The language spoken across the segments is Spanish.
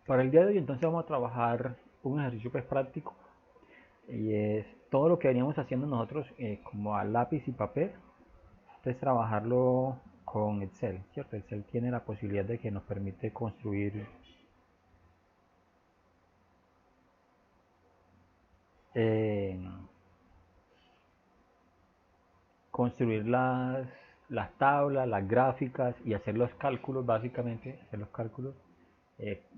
Para el día de hoy entonces vamos a trabajar un ejercicio pues práctico y es todo lo que veníamos haciendo nosotros como a lápiz y papel, entonces trabajarlo con Excel, ¿cierto? Excel tiene la posibilidad de que nos permite eh, construir las tablas, las gráficas y hacer los cálculos, básicamente, hacer los cálculos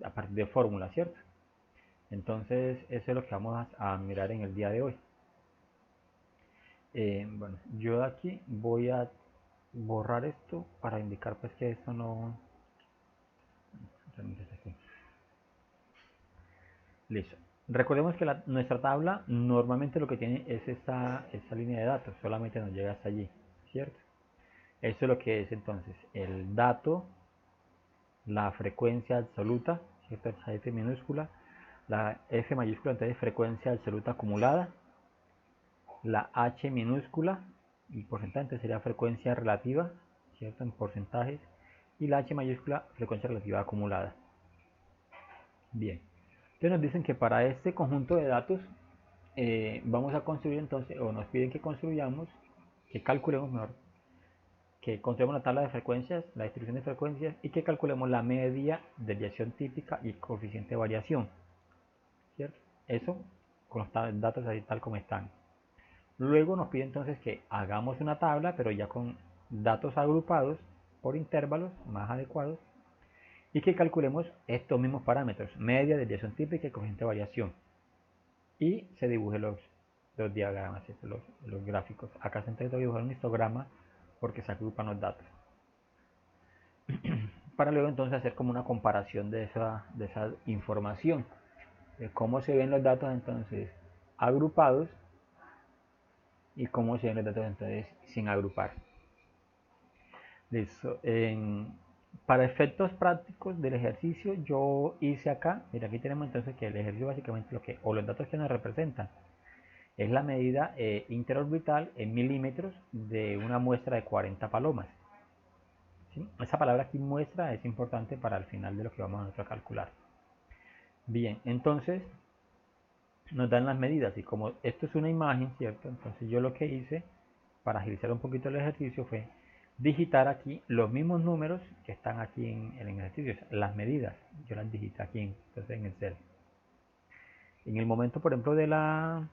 a partir de fórmulas, ¿cierto? Entonces eso es lo que vamos a mirar en el día de hoy. Bueno, yo de aquí voy a borrar esto para indicar pues que esto no realmente es aquí. Listo. Recordemos que nuestra tabla normalmente lo que tiene es esta línea de datos, solamente nos llega hasta allí, ¿cierto? Esto es lo que es entonces el dato, la frecuencia absoluta, ¿cierto? Esa F minúscula, la F mayúscula, entonces frecuencia absoluta acumulada, la H minúscula y porcentaje, entonces sería frecuencia relativa, ¿cierto? En porcentajes, y la H mayúscula, frecuencia relativa acumulada. Bien, entonces nos dicen que para este conjunto de datos vamos a construir entonces, o nos piden que construyamos, que calculemos mejor, que construyamos la tabla de frecuencias, la distribución de frecuencias y que calculemos la media, desviación típica y coeficiente de variación, ¿cierto? Eso con los datos así tal como están. Luego nos pide entonces que hagamos una tabla, pero ya con datos agrupados por intervalos más adecuados y que calculemos estos mismos parámetros, media, desviación típica y coeficiente de variación. Y se dibujen los diagramas, los gráficos. Acá se intenta dibujar un histograma porque se agrupan los datos. Para luego entonces hacer como una comparación de esa información, de cómo se ven los datos entonces agrupados y cómo se ven los datos entonces sin agrupar. Listo. Para efectos prácticos del ejercicio yo hice acá, mira aquí tenemos entonces que el ejercicio básicamente o los datos que nos representan es la medida interorbital en milímetros de una muestra de 40 palomas. ¿Sí? Esa palabra aquí muestra es importante para el final de lo que vamos a calcular. Bien, entonces nos dan las medidas y como esto es una imagen, ¿cierto? Entonces yo lo que hice para agilizar un poquito el ejercicio fue digitar aquí los mismos números que están aquí en el ejercicio, las medidas, yo las digité aquí entonces en Excel. En el momento, por ejemplo, de la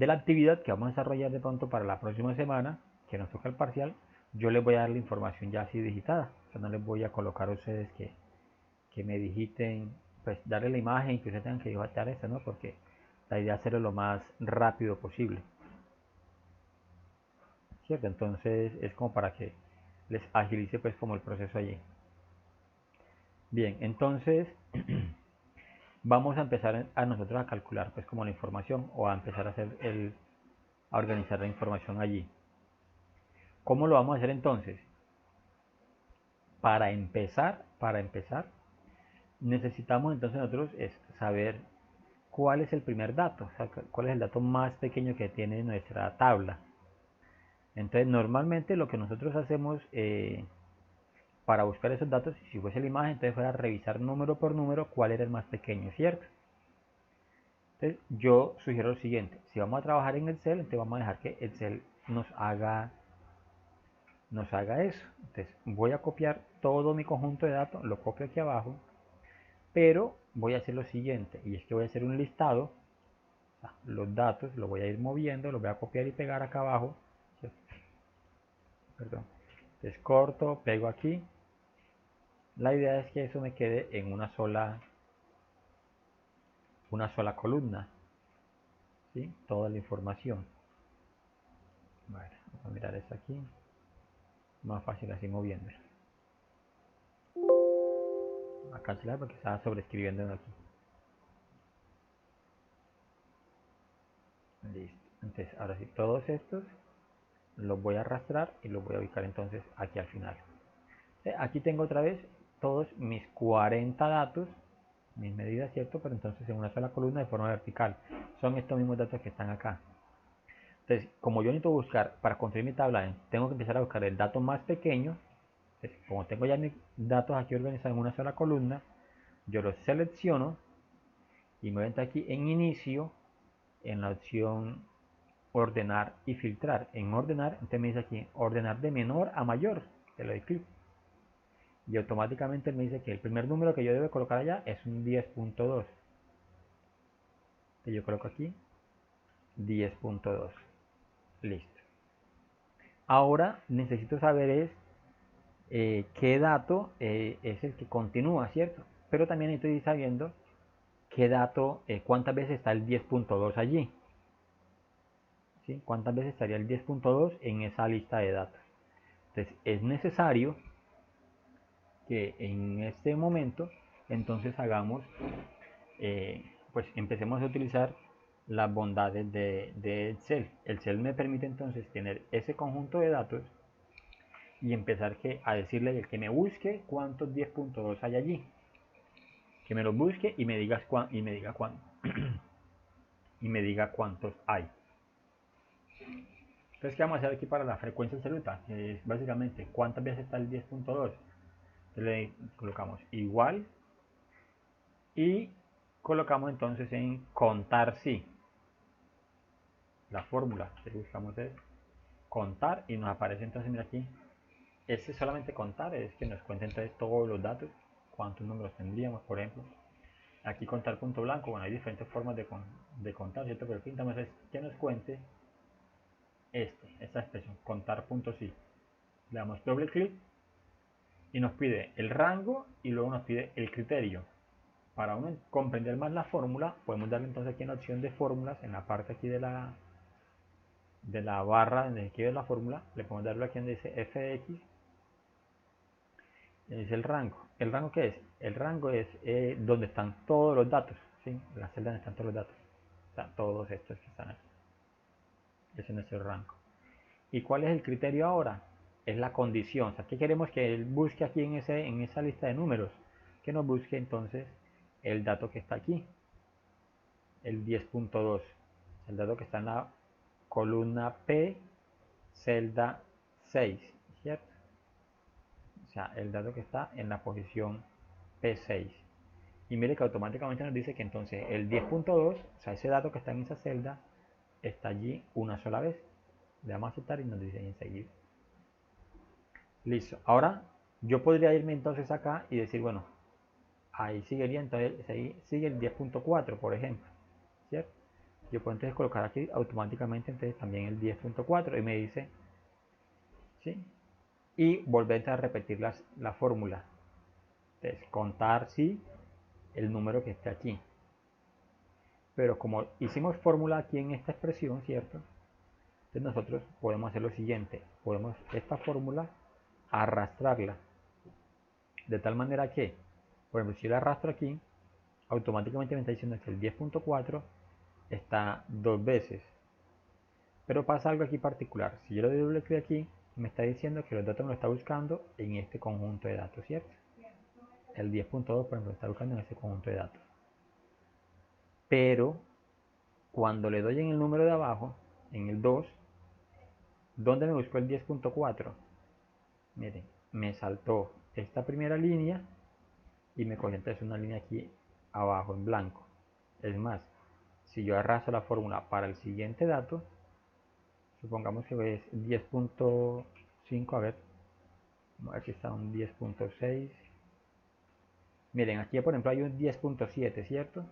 actividad que vamos a desarrollar de pronto para la próxima semana, que nos toca el parcial, yo les voy a dar la información ya así digitada. O sea, no les voy a colocar a ustedes que me digiten, pues darle la imagen que ustedes tengan que digitar esta, ¿no? Porque la idea es hacerlo lo más rápido posible, ¿cierto? Entonces es como para que les agilice pues como el proceso allí. Bien, entonces vamos a empezar a nosotros a calcular pues como la información o a empezar a a organizar la información allí. ¿Cómo lo vamos a hacer entonces? Para empezar, necesitamos entonces nosotros saber cuál es el primer dato, o sea, cuál es el dato más pequeño que tiene nuestra tabla. Entonces, normalmente lo que nosotros hacemos para buscar esos datos, si fuese la imagen, entonces fuera revisar número por número cuál era el más pequeño, ¿cierto? Entonces, yo sugiero lo siguiente, si vamos a trabajar en Excel, entonces vamos a dejar que Excel nos haga eso. Entonces, voy a copiar todo mi conjunto de datos, lo copio aquí abajo, pero voy a hacer lo siguiente, y es que voy a hacer un listado, los datos los voy a ir moviendo, los voy a copiar y pegar acá abajo, perdón, entonces corto, pego aquí, la idea es que eso me quede en una sola columna, ¿sí? Toda la información. Bueno, vamos a mirar esto aquí, más fácil así moviéndolo, a cancelar porque estaba sobreescribiendo aquí. Listo, entonces ahora sí, todos estos los voy a arrastrar y los voy a ubicar entonces aquí al final. Aquí tengo otra vez todos mis 40 datos, mis medidas, ¿cierto? Pero entonces en una sola columna de forma vertical. Son estos mismos datos que están acá. Entonces, como yo necesito buscar, para construir mi tabla, tengo que empezar a buscar el dato más pequeño. como tengo ya mis datos aquí organizados en una sola columna, yo los selecciono y me voy aquí en inicio, en la opción ordenar y filtrar. En ordenar, entonces me dice aquí ordenar de menor a mayor, le doy clic y automáticamente me dice que el primer número que yo debo colocar allá es un 10.2. Yo coloco aquí 10.2. Listo. Ahora necesito saber qué dato es el que continúa, ¿cierto? Pero también estoy sabiendo qué dato, cuántas veces está el 10.2 allí. ¿Sí? ¿Cuántas veces estaría el 10.2 en esa lista de datos? Entonces es necesario que en este momento entonces hagamos, pues empecemos a utilizar las bondades de Excel. El Excel me permite entonces tener ese conjunto de datos y empezar a decirle que me busque cuántos 10.2 hay allí, que me los busque y me diga y me diga cuántos hay. Entonces, ¿qué vamos a hacer aquí para la frecuencia absoluta? Es básicamente cuántas veces está el 10.2. Le colocamos igual y colocamos entonces en contar sí. La fórmula que buscamos es contar y nos aparece entonces, mira aquí, este solamente contar es que nos cuente entonces todos los datos, cuántos números tendríamos, por ejemplo. Aquí contar punto blanco, bueno, hay diferentes formas de contar, ¿cierto? Pero aquí intentamos es que nos cuente esta expresión, contar punto sí. Le damos doble clic y nos pide el rango y luego nos pide el criterio. Para uno comprender más la fórmula, podemos darle entonces aquí en la opción de fórmulas, en la parte aquí de la barra donde quiere la fórmula, le podemos darle aquí donde dice f de x, y dice el rango. ¿El rango qué es? El rango es donde están todos los datos, ¿sí? La celda donde están todos los datos, o sea, todos estos que están aquí. Ese es nuestro rango. ¿Y cuál es el criterio ahora? Es la condición. O sea, ¿qué queremos que él busque aquí en esa lista de números? Que nos busque entonces el dato que está aquí, el 10.2, el dato que está en la columna P, celda 6, ¿cierto? O sea, el dato que está en la posición P6. Y mire que automáticamente nos dice que entonces el 10.2, o sea, ese dato que está en esa celda, está allí una sola vez. Le damos a aceptar y nos dice enseguida. Listo. Ahora yo podría irme entonces acá y decir, bueno, ahí seguiría, entonces ahí sigue el 10.4, por ejemplo, ¿cierto? Yo puedo entonces colocar aquí automáticamente entonces también el 10.4 y me dice, ¿sí? Y volver a repetir la fórmula. Entonces, contar sí el número que esté aquí. Pero como hicimos fórmula aquí en esta expresión, ¿cierto? Entonces nosotros podemos hacer lo siguiente. Podemos esta fórmula arrastrarla. De tal manera que, por ejemplo, si la arrastro aquí, automáticamente me está diciendo que el 10.4 está dos veces. Pero pasa algo aquí particular. Si yo le doy doble clic aquí, me está diciendo que los datos me lo está buscando en este conjunto de datos, ¿cierto? El 10.2, por ejemplo, está buscando en este conjunto de datos. Pero cuando le doy en el número de abajo, en el 2, ¿dónde me buscó el 10.4? Miren, me saltó esta primera línea y me cogió entonces una línea aquí abajo en blanco. Es más, si yo arrastro la fórmula para el siguiente dato, supongamos que es 10.5, a ver, aquí está un 10.6. Miren, aquí por ejemplo hay un 10.7, ¿cierto?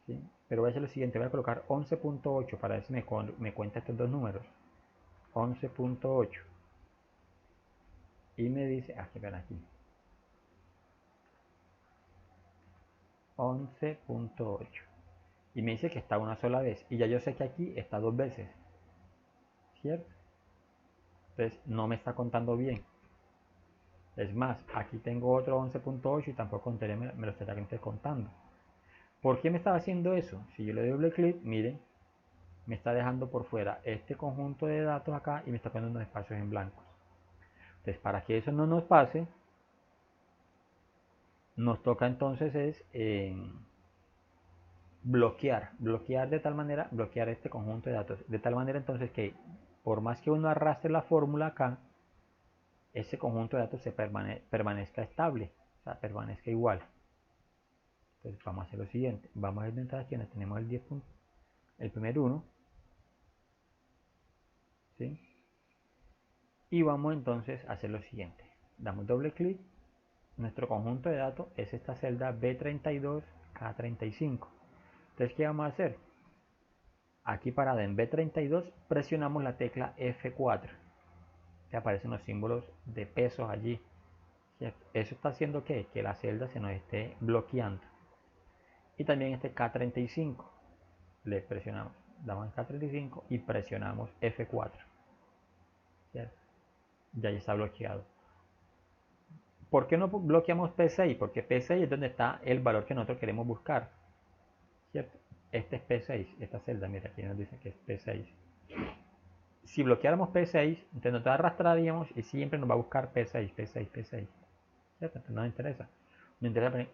¿Sí? Pero voy a hacer lo siguiente, voy a colocar 11.8 para ver si me cuenta estos dos números. 11.8. Y me dice, que vean aquí. 11.8. Y me dice que está una sola vez. Y ya yo sé que aquí está dos veces. ¿Cierto? Entonces no me está contando bien. Es más, aquí tengo otro 11.8 y tampoco me lo estará contando. ¿Por qué me estaba haciendo eso? Si yo le doy doble clic, miren, me está dejando por fuera este conjunto de datos acá y me está poniendo unos espacios en blancos. Entonces, para que eso no nos pase, nos toca entonces bloquear de tal manera, bloquear este conjunto de datos, de tal manera entonces que por más que uno arrastre la fórmula acá, ese conjunto de datos permanezca estable, o sea, permanezca igual. Entonces vamos a hacer lo siguiente, vamos a inventar aquí donde tenemos el 10 puntos, el primer 1, ¿sí? Y vamos entonces a hacer lo siguiente, damos doble clic, nuestro conjunto de datos es esta celda B32K35. Entonces, ¿qué vamos a hacer? Aquí parada en B32 presionamos la tecla F4, que aparecen los símbolos de pesos allí, ¿cierto? Eso está haciendo que la celda se nos esté bloqueando. Y también este K35, le presionamos, damos en K35 y presionamos F4, ¿cierto? Ya está bloqueado. ¿Por qué no bloqueamos P6? Porque P6 es donde está el valor que nosotros queremos buscar, ¿cierto? Este es P6, esta celda, mira, aquí nos dice que es P6. Si bloqueáramos P6, entonces nosotros arrastraríamos y siempre nos va a buscar P6, P6, P6, ¿cierto? Entonces no nos interesa. Nos interesa,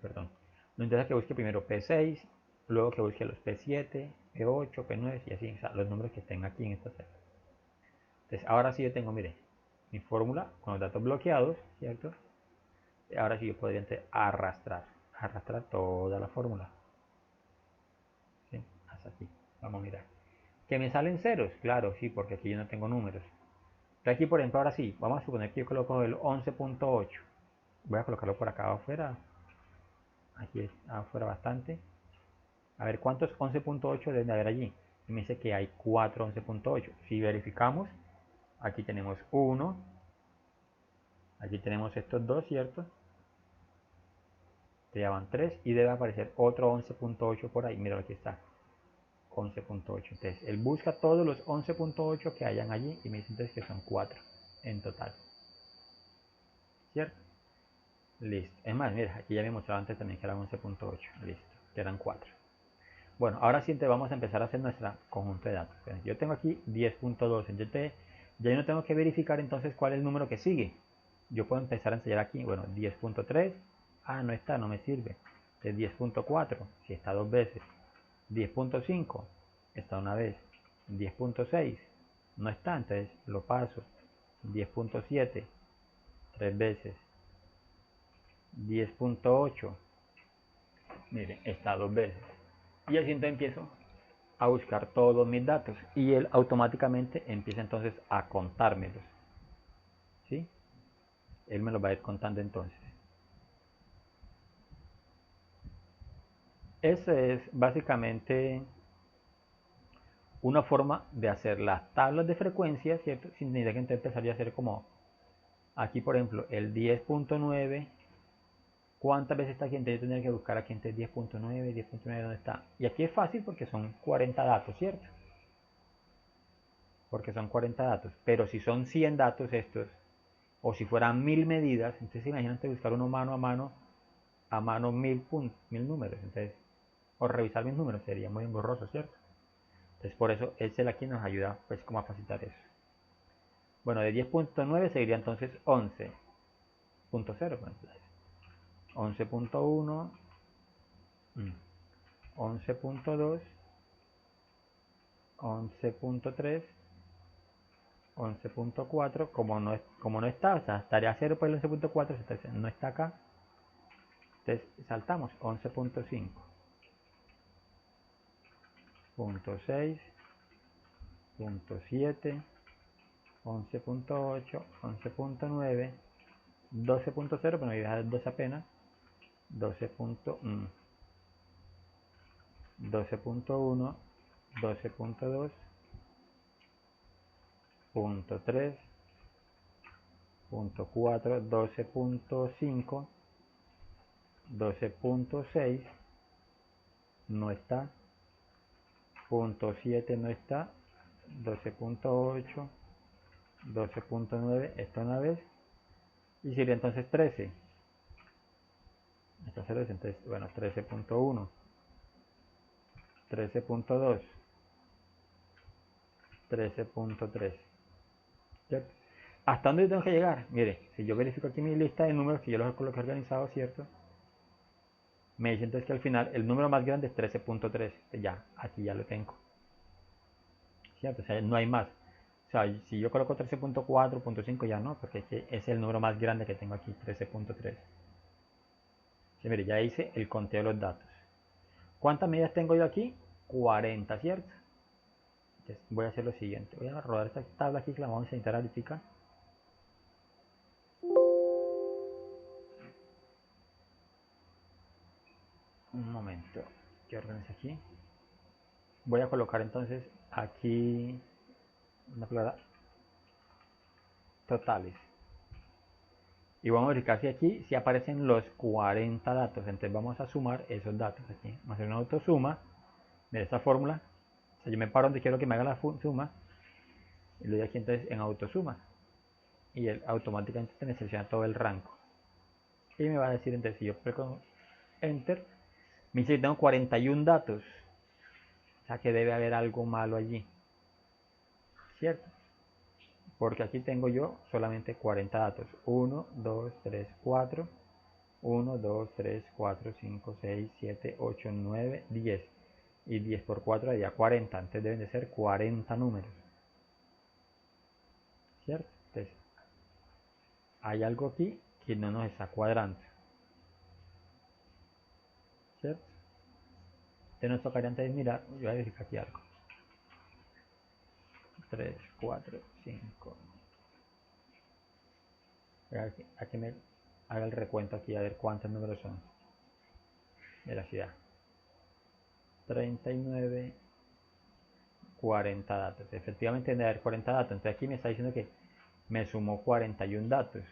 perdón. Nos interesa que busque primero P6, luego que busque los P7, P8, P9 y así, o sea, los números que estén aquí en esta celda. Entonces ahora sí yo tengo, mire, mi fórmula con los datos bloqueados, ¿cierto? Ahora sí yo podría arrastrar toda la fórmula, ¿sí? Hasta aquí, vamos a mirar. ¿Que me salen ceros? Claro, sí, porque aquí yo no tengo números. Pero aquí, por ejemplo, ahora sí, vamos a suponer que yo coloco el 11.8. Voy a colocarlo por acá afuera. Aquí afuera bastante. A ver, ¿cuántos 11.8 deben de haber allí? Y me dice que hay 4 11.8. Si verificamos, aquí tenemos 1. Aquí tenemos estos dos, ¿cierto? Ya van 3 y debe aparecer otro 11.8 por ahí. Mira, aquí está. 11.8. Entonces, él busca todos los 11.8 que hayan allí y me dice entonces que son 4 en total. ¿Cierto? Listo. Es más, mira, aquí ya me mostraba antes también que eran 11.8. Listo. Que eran 4. Bueno, ahora sí te vamos a empezar a hacer nuestra conjunto de datos. Yo tengo aquí 10.2. Entonces, ya yo no tengo que verificar entonces cuál es el número que sigue. Yo puedo empezar a enseñar aquí. Bueno, 10.3. Ah, no está, no me sirve. Es 10.4. Si está dos veces. 10.5 está una vez. 10.6 no está, entonces lo paso. 10.7 tres veces. 10.8 miren, está dos veces. Y así entonces empiezo a buscar todos mis datos y él automáticamente empieza entonces a contármelos, ¿sí? Él me los va a ir contando entonces. Eso es básicamente una forma de hacer las tablas de frecuencia, ¿cierto? Sin necesidad que entonces empezaría a hacer como aquí, por ejemplo, el 10.9. ¿Cuántas veces está aquí? Entonces yo tendría que buscar aquí entre 10.9, 10.9, ¿dónde está? Y aquí es fácil porque son 40 datos, ¿cierto? Porque son 40 datos. Pero si son 100 datos estos, o si fueran 1000 medidas, entonces imagínate buscar uno mano a mano 1000 números. Entonces, o revisar 1000 números sería muy engorroso, ¿cierto? Entonces por eso Excel aquí nos ayuda pues como a facilitar eso. Bueno, de 10.9 seguiría entonces 11.0. 11.1, 11.2, 11.3, 11.4, como no está, o sea, estaría 0 por el 11.4, no está acá. Entonces saltamos 11.5, punto 6, punto 7, 11.8, 11.9, 12.0, pero me voy a dejar 12 apenas, 12.1, 12.1, 12.2, punto 3, punto 4, 12.5, 12.6, no está, punto 7 no está, 12.8, 12.9 está una vez, y sería entonces 13. Entonces, bueno, 13.1, 13.2, 13.3. ¿Hasta dónde tengo que llegar? Mire, si yo verifico aquí mi lista de números que yo los coloqué organizados, ¿cierto? Me dice entonces que al final el número más grande es 13.3. Ya, aquí ya lo tengo. ¿Cierto? O sea, no hay más. sea, si yo coloco 13.4.5 ya no, porque es el número más grande que tengo aquí, 13.3. Sí, mire, ya hice el conteo de los datos. ¿Cuántas medidas tengo yo aquí? 40, ¿cierto? Entonces voy a hacer lo siguiente. Voy a rodar esta tabla aquí que la vamos a necesitar ahorita. Un momento, que organice aquí. Voy a colocar entonces aquí una palabra totales. Y vamos a verificar si aquí si aparecen los 40 datos. Entonces vamos a sumar esos datos aquí. Vamos a hacer una autosuma de esta fórmula. O sea, yo me paro donde quiero que me haga la suma. Y lo doy aquí entonces en autosuma. Y él automáticamente me selecciona todo el rango. Y me va a decir entonces si yo presiono Enter. Me dice que tengo 41 datos. O sea que debe haber algo malo allí. ¿Cierto? Porque aquí tengo yo solamente 40 datos. 1, 2, 3, 4. 1, 2, 3, 4, 5, 6, 7, 8, 9, 10. Y 10 por 4 daría 40. Entonces deben de ser 40 números. ¿Cierto? Entonces, hay algo aquí que no nos está cuadrando. ¿Cierto? Entonces nos tocaría antes de mirar, yo voy a verificar aquí algo. 3, 4, 5. A que me haga el recuento aquí a ver cuántos números son de la ciudad. 39, 40 datos. Efectivamente debe haber 40 datos. Entonces aquí me está diciendo que me sumó 41 datos.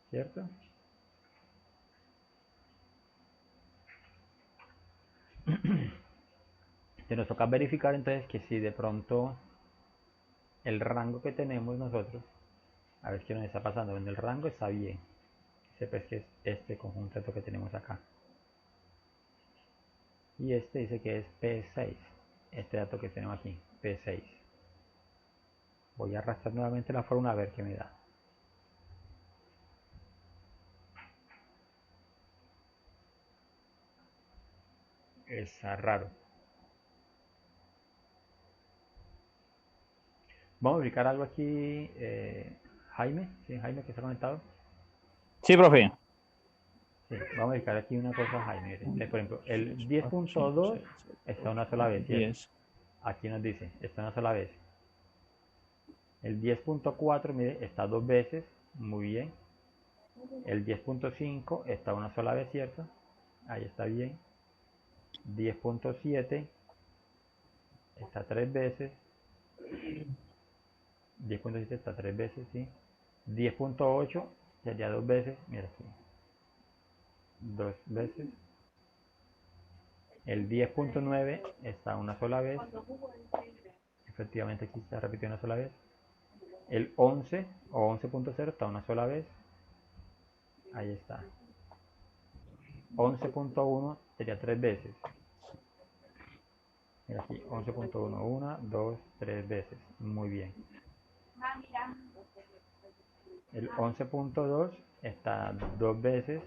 ¿Cierto? Entonces nos toca verificar entonces que si de pronto el rango que tenemos nosotros, a ver qué nos está pasando. En el rango está bien. Pues que es este conjunto que tenemos acá. Y este dice que es P6. Este dato que tenemos aquí, P6. Voy a arrastrar nuevamente la fórmula a ver qué me da. Está raro. Vamos a ubicar algo aquí, Jaime. ¿Sí, Jaime que está conectado? Sí, profe. Sí, vamos a ubicar aquí una cosa, Jaime. Por ejemplo, el 10.2 está una sola vez, ¿cierto? 10. Aquí nos dice, está una sola vez. El 10.4, mire, está dos veces, muy bien. El 10.5 está una sola vez, ¿cierto? Ahí está bien. 10.7 está tres veces. 10.7 está tres veces, ¿sí? 10.8 sería dos veces, mira aquí. Dos veces. El 10.9 está una sola vez. Efectivamente aquí está repitiendo una sola vez. El 11 o 11.0 está una sola vez. Ahí está. 11.1 sería tres veces. Mira aquí, 11.1, 1, 2, 3 veces. Muy bien. El 11.2 está dos veces.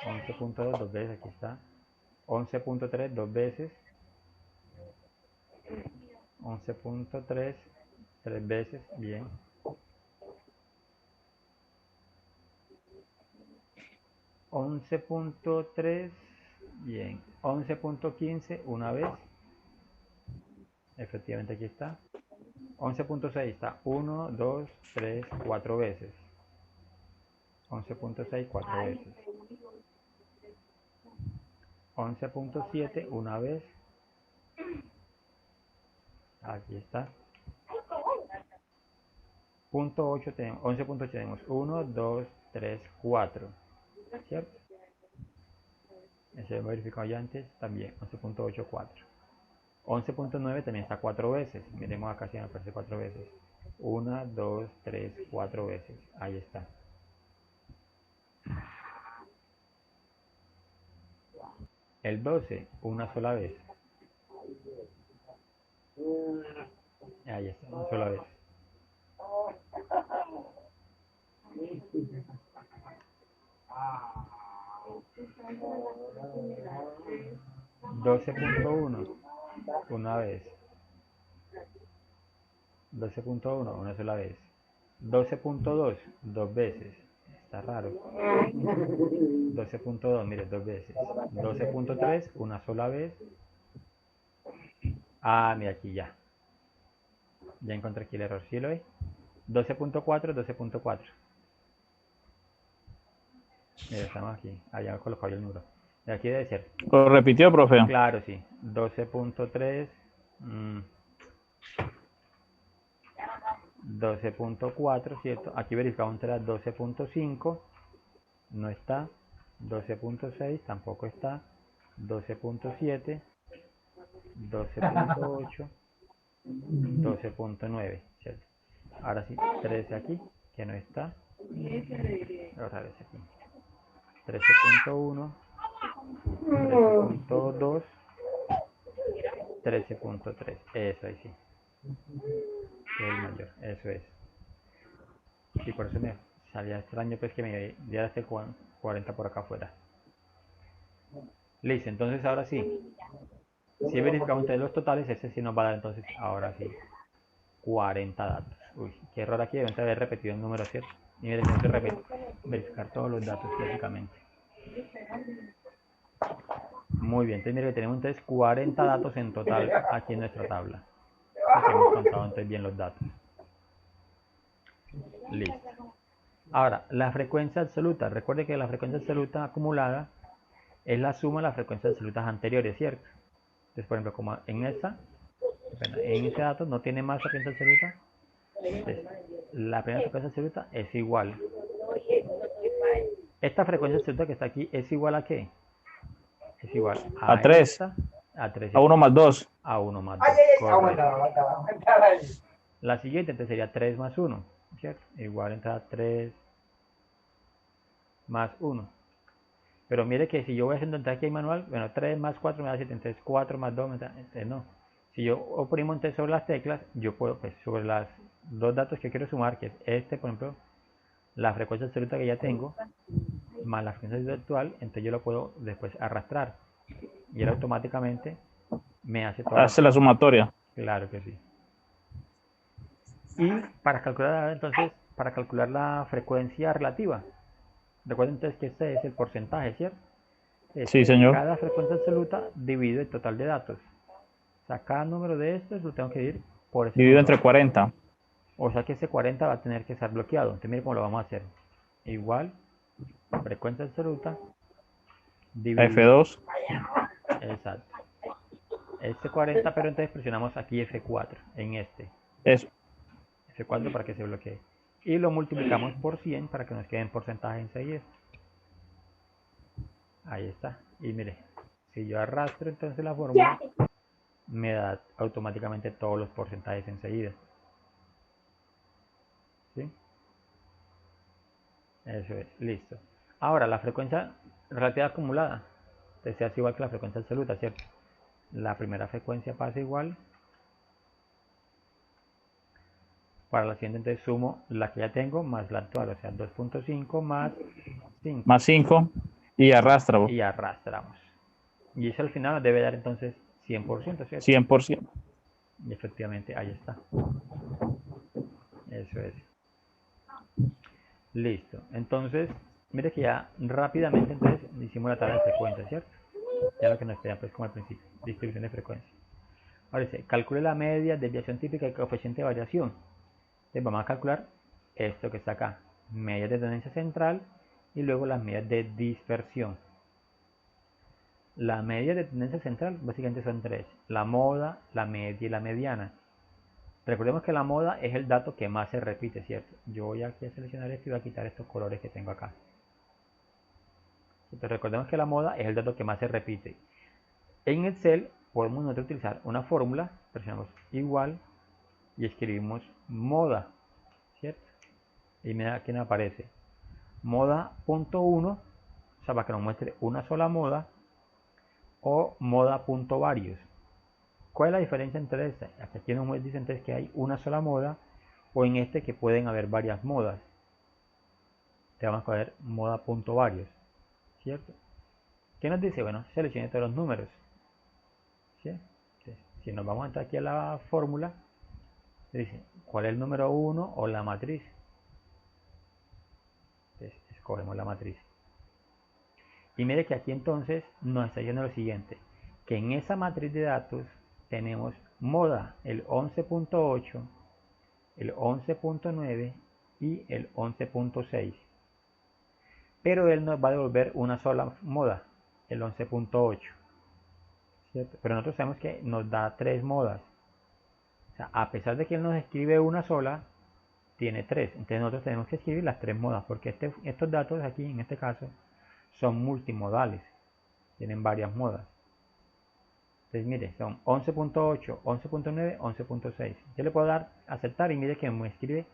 11.2, dos veces, aquí está. 11.3, dos veces. 11.3, tres veces, bien. 11.3, bien. 11.15, una vez. Efectivamente aquí está. 11.6 está 1, 2, 3, 4 veces. 11.6, 4 veces. 11.7, una vez. Aquí está. Punto 8 tenemos, 11.8 tenemos 1, 2, 3, 4. ¿Cierto? Ese lo verificado ya antes, también 11.8, 4. 11.9 también está 4 veces. Miremos acá si me aparece 4 veces. 1, 2, 3, 4 veces. Ahí está. El 12, una sola vez. Ahí está, una sola vez. 12.1, una vez. 12.1, una sola vez. 12.2, dos veces. Está raro. 12.2, mire, dos veces. 12.3, una sola vez. Ah, mira aquí ya. Ya encontré aquí el error, ¿sí lo ve? 12.4, 12.4. Mira, estamos aquí. Había colocado yo el número. Y aquí debe ser. Lo repitió, profe. Claro, sí. 12.3. 12.4, ¿cierto? Aquí verificamos entre las 12.5. No está. 12.6 tampoco está. 12.7. 12.8. 12.9, ¿cierto? Ahora sí, 13 aquí, que no está. Otra vez aquí. 13.1. 13.2. 13.3. Eso ahí sí. Que es el mayor. Eso es. Y por eso me salía extraño pues que me diera este 40 por acá afuera. Listo, entonces ahora sí. Si verificamos entonces los totales, ese sí nos va a dar entonces, ahora sí, 40 datos. Uy, qué error aquí, deben haber repetido el número, ¿cierto? Y me tengo que verificar todos los datos prácticamente. Muy bien, entonces mire que tenemos entonces 40 datos en total aquí en nuestra tabla. Porque hemos contado entonces bien los datos. Listo. Ahora, la frecuencia absoluta. Recuerde que la frecuencia absoluta acumulada es la suma de las frecuencias absolutas anteriores, ¿cierto? Entonces, por ejemplo, como en en ese dato no tiene más frecuencia absoluta, entonces la primera frecuencia absoluta es igual. Esta frecuencia absoluta que está aquí es igual a ¿qué? Es igual A a 3. esta, a 3, A 1 más 2. a 1 más 2. Correcto. La siguiente entonces sería 3 más 1, ¿cierto? Igual entra 3 más 1. Pero mire que si yo voy haciendo entonces aquí hay manual, bueno, 3 más 4 me da 7, entonces 4 más 2 me da, entonces no. Si yo oprimo entonces sobre las teclas, yo puedo, pues sobre los dos datos que quiero sumar, que es este, por ejemplo, la frecuencia absoluta que ya tengo, más la frecuencia actual, entonces yo lo puedo después arrastrar. Y él automáticamente me hace toda Hace la sumatoria. Claro que sí. Y para calcular, entonces, para calcular la frecuencia relativa, recuerden entonces que este es el porcentaje, ¿cierto? Sí, señor. Cada frecuencia absoluta dividido el total de datos. O sea, cada número de estos lo tengo que dividir por ese Dividido número. entre 40. O sea que ese 40 va a tener que estar bloqueado. Entonces, mire cómo lo vamos a hacer. Igual, frecuencia absoluta dividido. F2. Exacto. Este 40, pero entonces presionamos aquí F4 en este. Eso. F4 para que se bloquee. Y lo multiplicamos por 100 para que nos quede en porcentaje enseguida. Ahí está. Y mire, si yo arrastro entonces la fórmula, me da automáticamente todos los porcentajes enseguida. ¿Sí? Eso es, listo. Ahora, la frecuencia relativa acumulada. Entonces se hace igual que la frecuencia absoluta, ¿cierto? La primera frecuencia pasa igual. Para la siguiente entonces sumo la que ya tengo más la actual, o sea, 2.5 más 5. Más 5. Y arrastra. Y arrastramos. Y eso al final nos debe dar entonces 100%, ¿cierto? 100%. Y efectivamente ahí está. Eso es. Listo. Entonces, mire que ya rápidamente entonces hicimos la tabla de frecuencia, ¿cierto? Ya lo que nos queda pues como al principio, distribución de frecuencia. Ahora dice, calcule la media, desviación típica y coeficiente de variación. Entonces vamos a calcular esto que está acá. Medias de tendencia central y luego las medias de dispersión. La media de tendencia central básicamente son tres. La moda, la media y la mediana. Recordemos que la moda es el dato que más se repite, ¿cierto? Yo voy aquí a seleccionar esto y voy a quitar estos colores que tengo acá. Entonces recordemos que la moda es el dato que más se repite. En Excel podemos nosotros utilizar una fórmula, presionamos igual y escribimos moda, ¿cierto? Y mira aquí nos aparece moda.1, o sea, para que nos muestre una sola moda, o moda.varios. ¿Cuál es la diferencia entre esta? Aquí nos dicen entonces que hay una sola moda, o en este que pueden haber varias modas. Te vamos a coger moda.varios, ¿cierto? ¿Qué nos dice? Bueno, seleccione todos los números. ¿Sí? Entonces, si nos vamos a entrar aquí a la fórmula, Dice, ¿cuál es el número 1 o la matriz? Entonces, escogemos la matriz. Y mire que aquí entonces nos está diciendo lo siguiente, que en esa matriz de datos tenemos moda, el 11.8, el 11.9 y el 11.6. Pero él nos va a devolver una sola moda, el 11.8. ¿Cierto? Pero nosotros sabemos que nos da 3 modas. O sea, a pesar de que él nos escribe una sola, tiene 3. Entonces nosotros tenemos que escribir las 3 modas, porque estos datos aquí, en este caso, son multimodales. Tienen varias modas. Entonces mire, son 11.8, 11.9, 11.6. Yo le puedo dar aceptar y mire que me escribe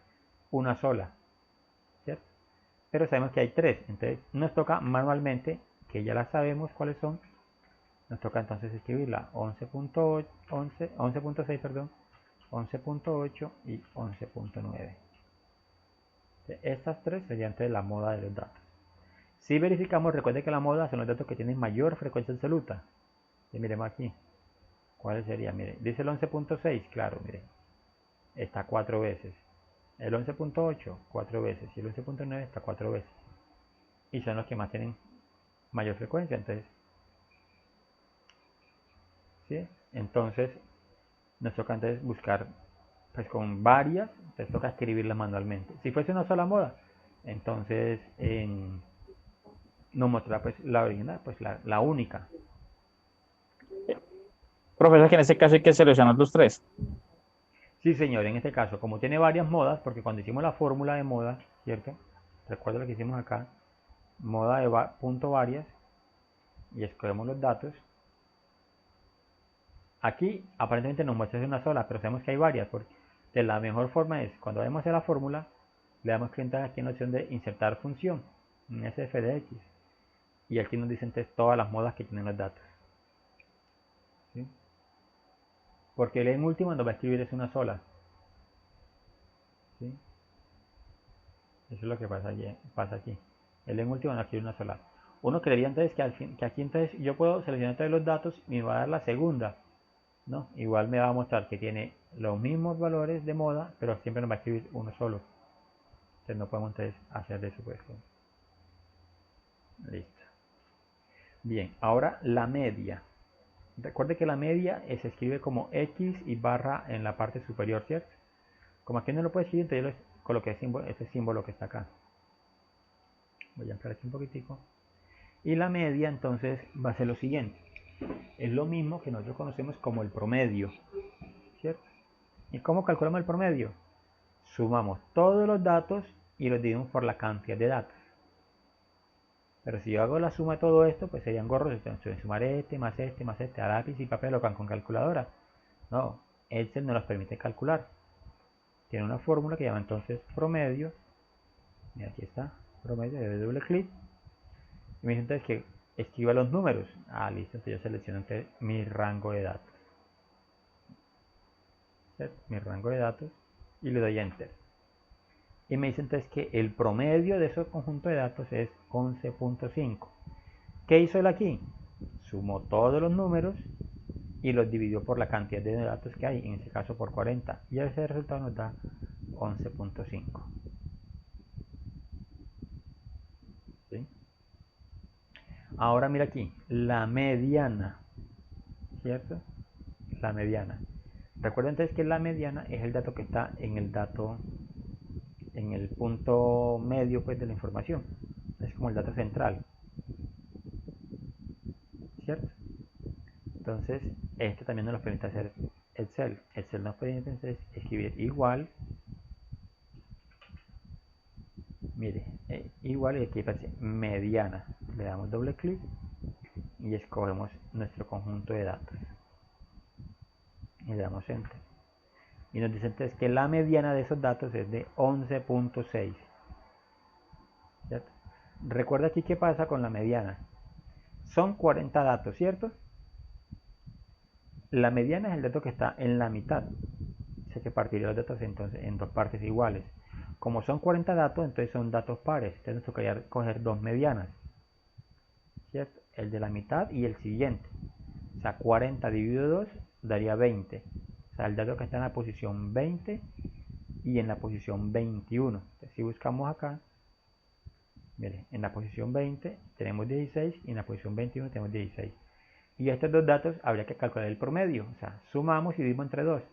una sola. ¿Cierto? Pero sabemos que hay 3. Entonces nos toca manualmente, que ya las sabemos cuáles son. Nos toca entonces escribirla 11.8, 11.6, perdón, 11.8 y 11.9. Estas 3 serían entonces la moda de los datos. Si verificamos, recuerde que la moda son los datos que tienen mayor frecuencia absoluta. Y miremos aquí. ¿Cuál sería? Mire, dice el 11.6, claro, mire. Está 4 veces. El 11.8, 4 veces. Y el 11.9 está 4 veces. Y son los que más tienen mayor frecuencia. Entonces, ¿sí? Entonces, nos toca entonces buscar pues con varias, entonces toca escribirlas manualmente. Si fuese una sola moda, entonces nos mostrará pues la original, pues la única. Profesor, que en este caso hay que seleccionar los 3. Sí, señor, en este caso, como tiene varias modas, porque cuando hicimos la fórmula de moda, ¿cierto? Recuerda lo que hicimos acá, moda de punto varias, y escogemos los datos. Aquí aparentemente nos muestra una sola, pero sabemos que hay varias, porque de la mejor forma es, cuando vayamos a la fórmula, le damos clic aquí en la opción de insertar función, en SF de X, y aquí nos dicen todas las modas que tienen los datos. ¿Sí? Porque el en último nos va a escribir es una sola. ¿Sí? Eso es lo que pasa aquí. El en último nos escribe una sola. Uno creería entonces que aquí entonces yo puedo seleccionar todos los datos y me va a dar la segunda. ¿No? Igual me va a mostrar que tiene los mismos valores de moda, pero siempre nos va a escribir uno solo. Entonces no podemos entonces hacer de eso, pues. Listo. Bien, ahora la media. Recuerde que la media se escribe como X y barra en la parte superior, ¿cierto? Como aquí no lo puedo escribir, entonces yo les coloqué este símbolo que está acá. Voy a ampliar aquí un poquitico. Y la media entonces va a ser lo siguiente. Es lo mismo que nosotros conocemos como el promedio, ¿cierto? ¿Y cómo calculamos el promedio? Sumamos todos los datos y los dividimos por la cantidad de datos. Pero si yo hago la suma de todo esto, pues serían gorros. Entonces sumar este, más este, más este, a lápiz y papel o con calculadora. No, Excel no los permite calcular. Tiene una fórmula que llama entonces promedio. Y aquí está, promedio, le doy doble clic. Y me dice entonces que escriba los números. Ah, listo, entonces yo selecciono entonces mi rango de datos. ¿Cierto? Mi rango de datos y le doy enter. Y me dice entonces que el promedio de ese conjunto de datos es 11.5. ¿Qué hizo él aquí? Sumó todos los números y los dividió por la cantidad de datos que hay, en este caso por 40. Y ese resultado nos da 11.5. ¿Sí? Ahora mira aquí, la mediana, ¿cierto? La mediana. Recuerden entonces que la mediana es el dato que está en el punto medio pues, de la información. Es como el dato central, ¿cierto? Entonces, este también nos lo permite hacer Excel. Excel nos permite entonces escribir igual, mire, igual y aquí aparece mediana. Le damos doble clic y escogemos nuestro conjunto de datos. Y le damos enter. Y nos dice entonces que la mediana de esos datos es de 11.6. Recuerda aquí qué pasa con la mediana. Son 40 datos, ¿cierto? La mediana es el dato que está en la mitad. Sé que partiría los datos entonces en dos partes iguales. Como son 40 datos, entonces son datos pares. Entonces nos tocaría coger dos medianas, ¿cierto? El de la mitad y el siguiente. O sea, 40 dividido 2 daría 20. sea, el dato que está en la posición 20 y en la posición 21. Entonces, si buscamos acá, miren, en la posición 20 tenemos 16 y en la posición 21 tenemos 16. Y estos dos datos habría que calcular el promedio. O sea, sumamos y dividimos entre 2.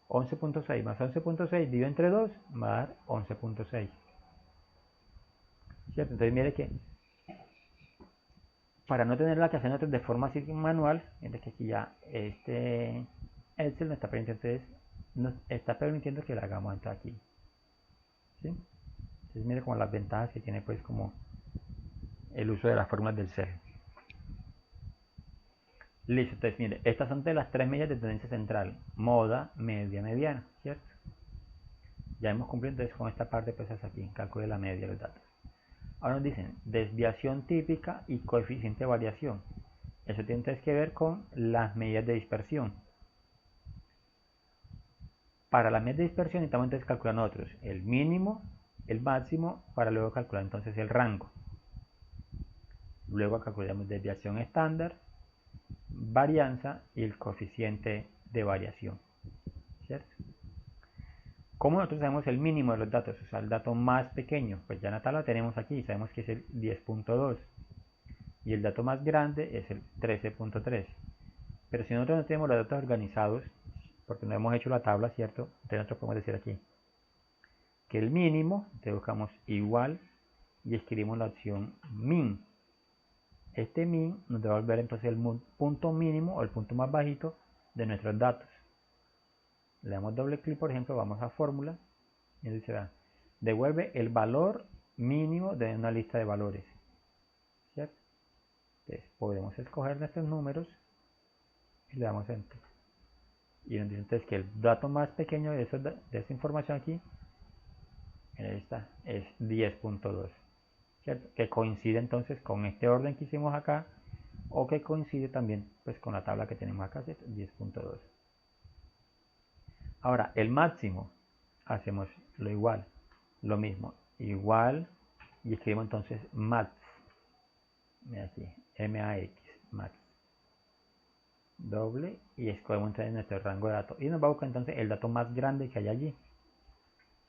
11.6 más 11.6 dividido entre 2 va a dar 11.6. ¿Cierto? Entonces mire que para no tenerla que hacer nosotros de forma así manual, miren que aquí ya este Excel nos está permitiendo que la hagamos entrar aquí. ¿Sí? Entonces mire como las ventajas que tiene pues como el uso de las fórmulas del Excel. Listo, entonces mire, estas son de las tres medidas de tendencia central: moda, media, mediana, ¿cierto? Ya hemos cumplido entonces con esta parte, pues hasta aquí, calcule la media de los datos. Ahora nos dicen desviación típica y coeficiente de variación. Eso tiene entonces que ver con las medidas de dispersión. Para las medidas de dispersión necesitamos entonces calcular nosotros el mínimo, el máximo, para luego calcular entonces el rango. Luego calculamos desviación estándar, varianza y el coeficiente de variación, ¿cierto? ¿Cómo nosotros sabemos el mínimo de los datos? O sea, el dato más pequeño. Pues ya en la tabla tenemos aquí, sabemos que es el 10.2. Y el dato más grande es el 13.3. Pero si nosotros no tenemos los datos organizados, porque no hemos hecho la tabla, ¿cierto? Entonces nosotros podemos decir aquí que el mínimo, entonces buscamos igual y escribimos la opción min. Este min nos va a volver entonces el punto mínimo o el punto más bajito de nuestros datos. Le damos doble clic, por ejemplo, vamos a fórmula y dice, devuelve el valor mínimo de una lista de valores, ¿cierto? Entonces podemos escoger nuestros números y le damos enter. Y nos dice entonces que el dato más pequeño de esa información aquí, esta, es 10.2, ¿cierto? Que coincide entonces con este orden que hicimos acá, o que coincide también pues con la tabla que tenemos acá, 10.2. Ahora, el máximo, hacemos lo igual, lo mismo, igual, y escribimos entonces max, mira aquí, max, max, doble, y escogemos entonces nuestro rango de datos, y nos va a buscar entonces el dato más grande que hay allí,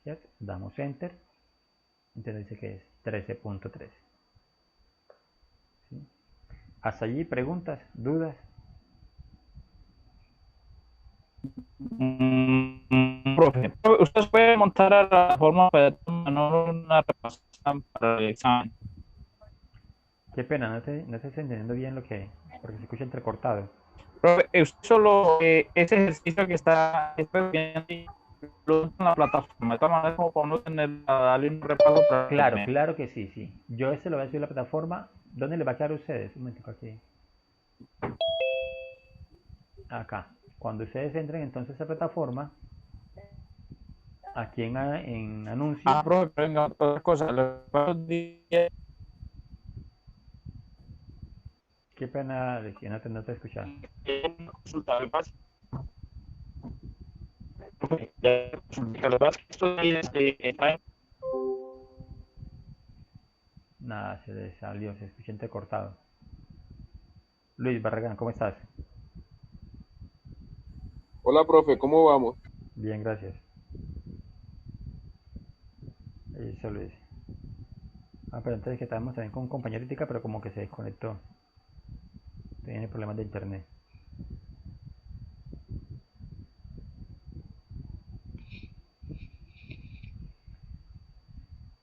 ¿cierto? Damos enter, entonces dice que es 13.3. ¿Sí? Hasta allí, preguntas, dudas. Profe, ustedes pueden montar a la forma para no una repasada para el examen. Qué pena, no estoy entendiendo bien lo que, porque se escucha entrecortado. Profe, usted solo ese ejercicio que está lo en la plataforma, de todas maneras como para no tener darle un repaso para Claro, terminar. claro que sí, sí. Yo ese lo voy a subir a la plataforma. ¿Dónde le va a quedar a ustedes? Un momentico aquí. Acá. Cuando ustedes entren entonces a esa plataforma, aquí en anuncios, Profe, venga, otra cosa, los días qué pena, decía, no te escuchaba. consulta, ya consulta, lo que pasa es que estos días Nada, se les salió, se escucha entrecortado. Luis Barragán, ¿cómo estás? Hola, profe, ¿cómo vamos? Bien, gracias. Eso, Luis. Pero entonces que estábamos también con un compañero de pero como que se desconectó. Tiene problemas de internet.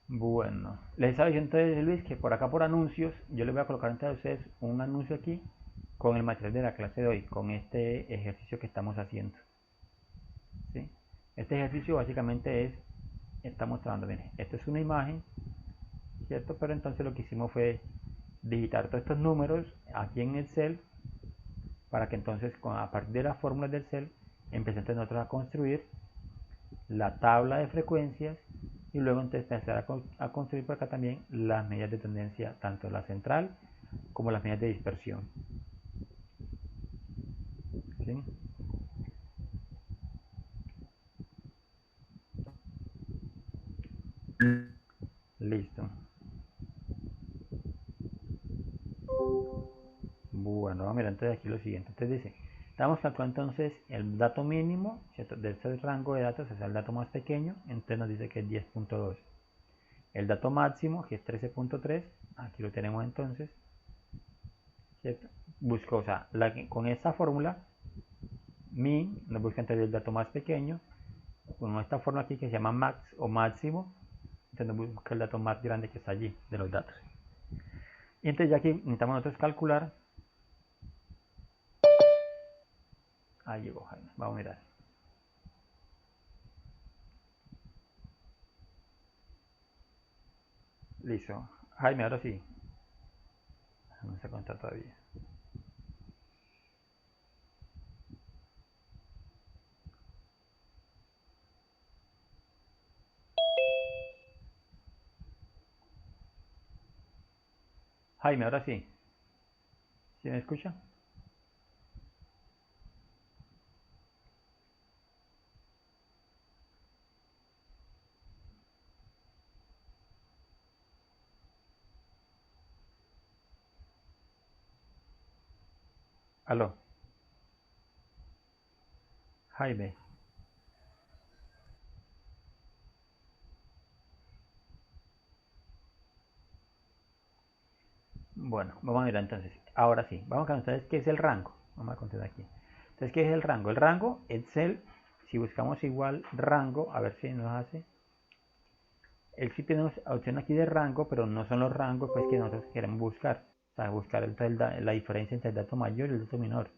Bueno, les estaba diciendo entonces, Luis, que por acá por anuncios, yo les voy a colocar entre ustedes un anuncio aquí con el material de la clase de hoy, con este ejercicio que estamos haciendo. ¿Sí? Este ejercicio básicamente está mostrando, miren, esta es una imagen, ¿cierto? Pero entonces lo que hicimos fue digitar todos estos números aquí en Excel para que entonces a partir de las fórmulas del Excel empecemos nosotros a construir la tabla de frecuencias y luego entonces empezar a construir por acá también las medidas de tendencia, tanto la central como las medidas de dispersión. ¿Sí? Listo. Bueno, vamos a mirar entonces aquí lo siguiente. Entonces dice, Estamos calculando entonces el dato mínimo, ¿cierto?, de este rango de datos, o sea, el dato más pequeño, entonces nos dice que es 10.2. El dato máximo, que es 13.3, aquí lo tenemos entonces, ¿cierto? Busco, o sea, con esta fórmula, min, nos busca entonces el dato más pequeño, con esta fórmula aquí que se llama max o máximo, entonces nos busca el dato más grande que está allí, de los datos. Y entonces ya aquí necesitamos nosotros calcular. Ahí llegó Jaime, vamos a mirar. Listo. Jaime, ahora sí. No se cuenta todavía. Jaime, ahora sí. ¿Sí me escucha? Aló. Jaime. Bueno, vamos a mirar entonces. Ahora sí, vamos a contar qué es el rango. Vamos a contar aquí. Entonces, ¿qué es el rango? El rango es si buscamos igual rango, a ver si nos hace. El sí tenemos opción aquí de rango, pero no son los rangos pues que nosotros queremos buscar. O sea, buscar la diferencia entre el dato mayor y el dato menor.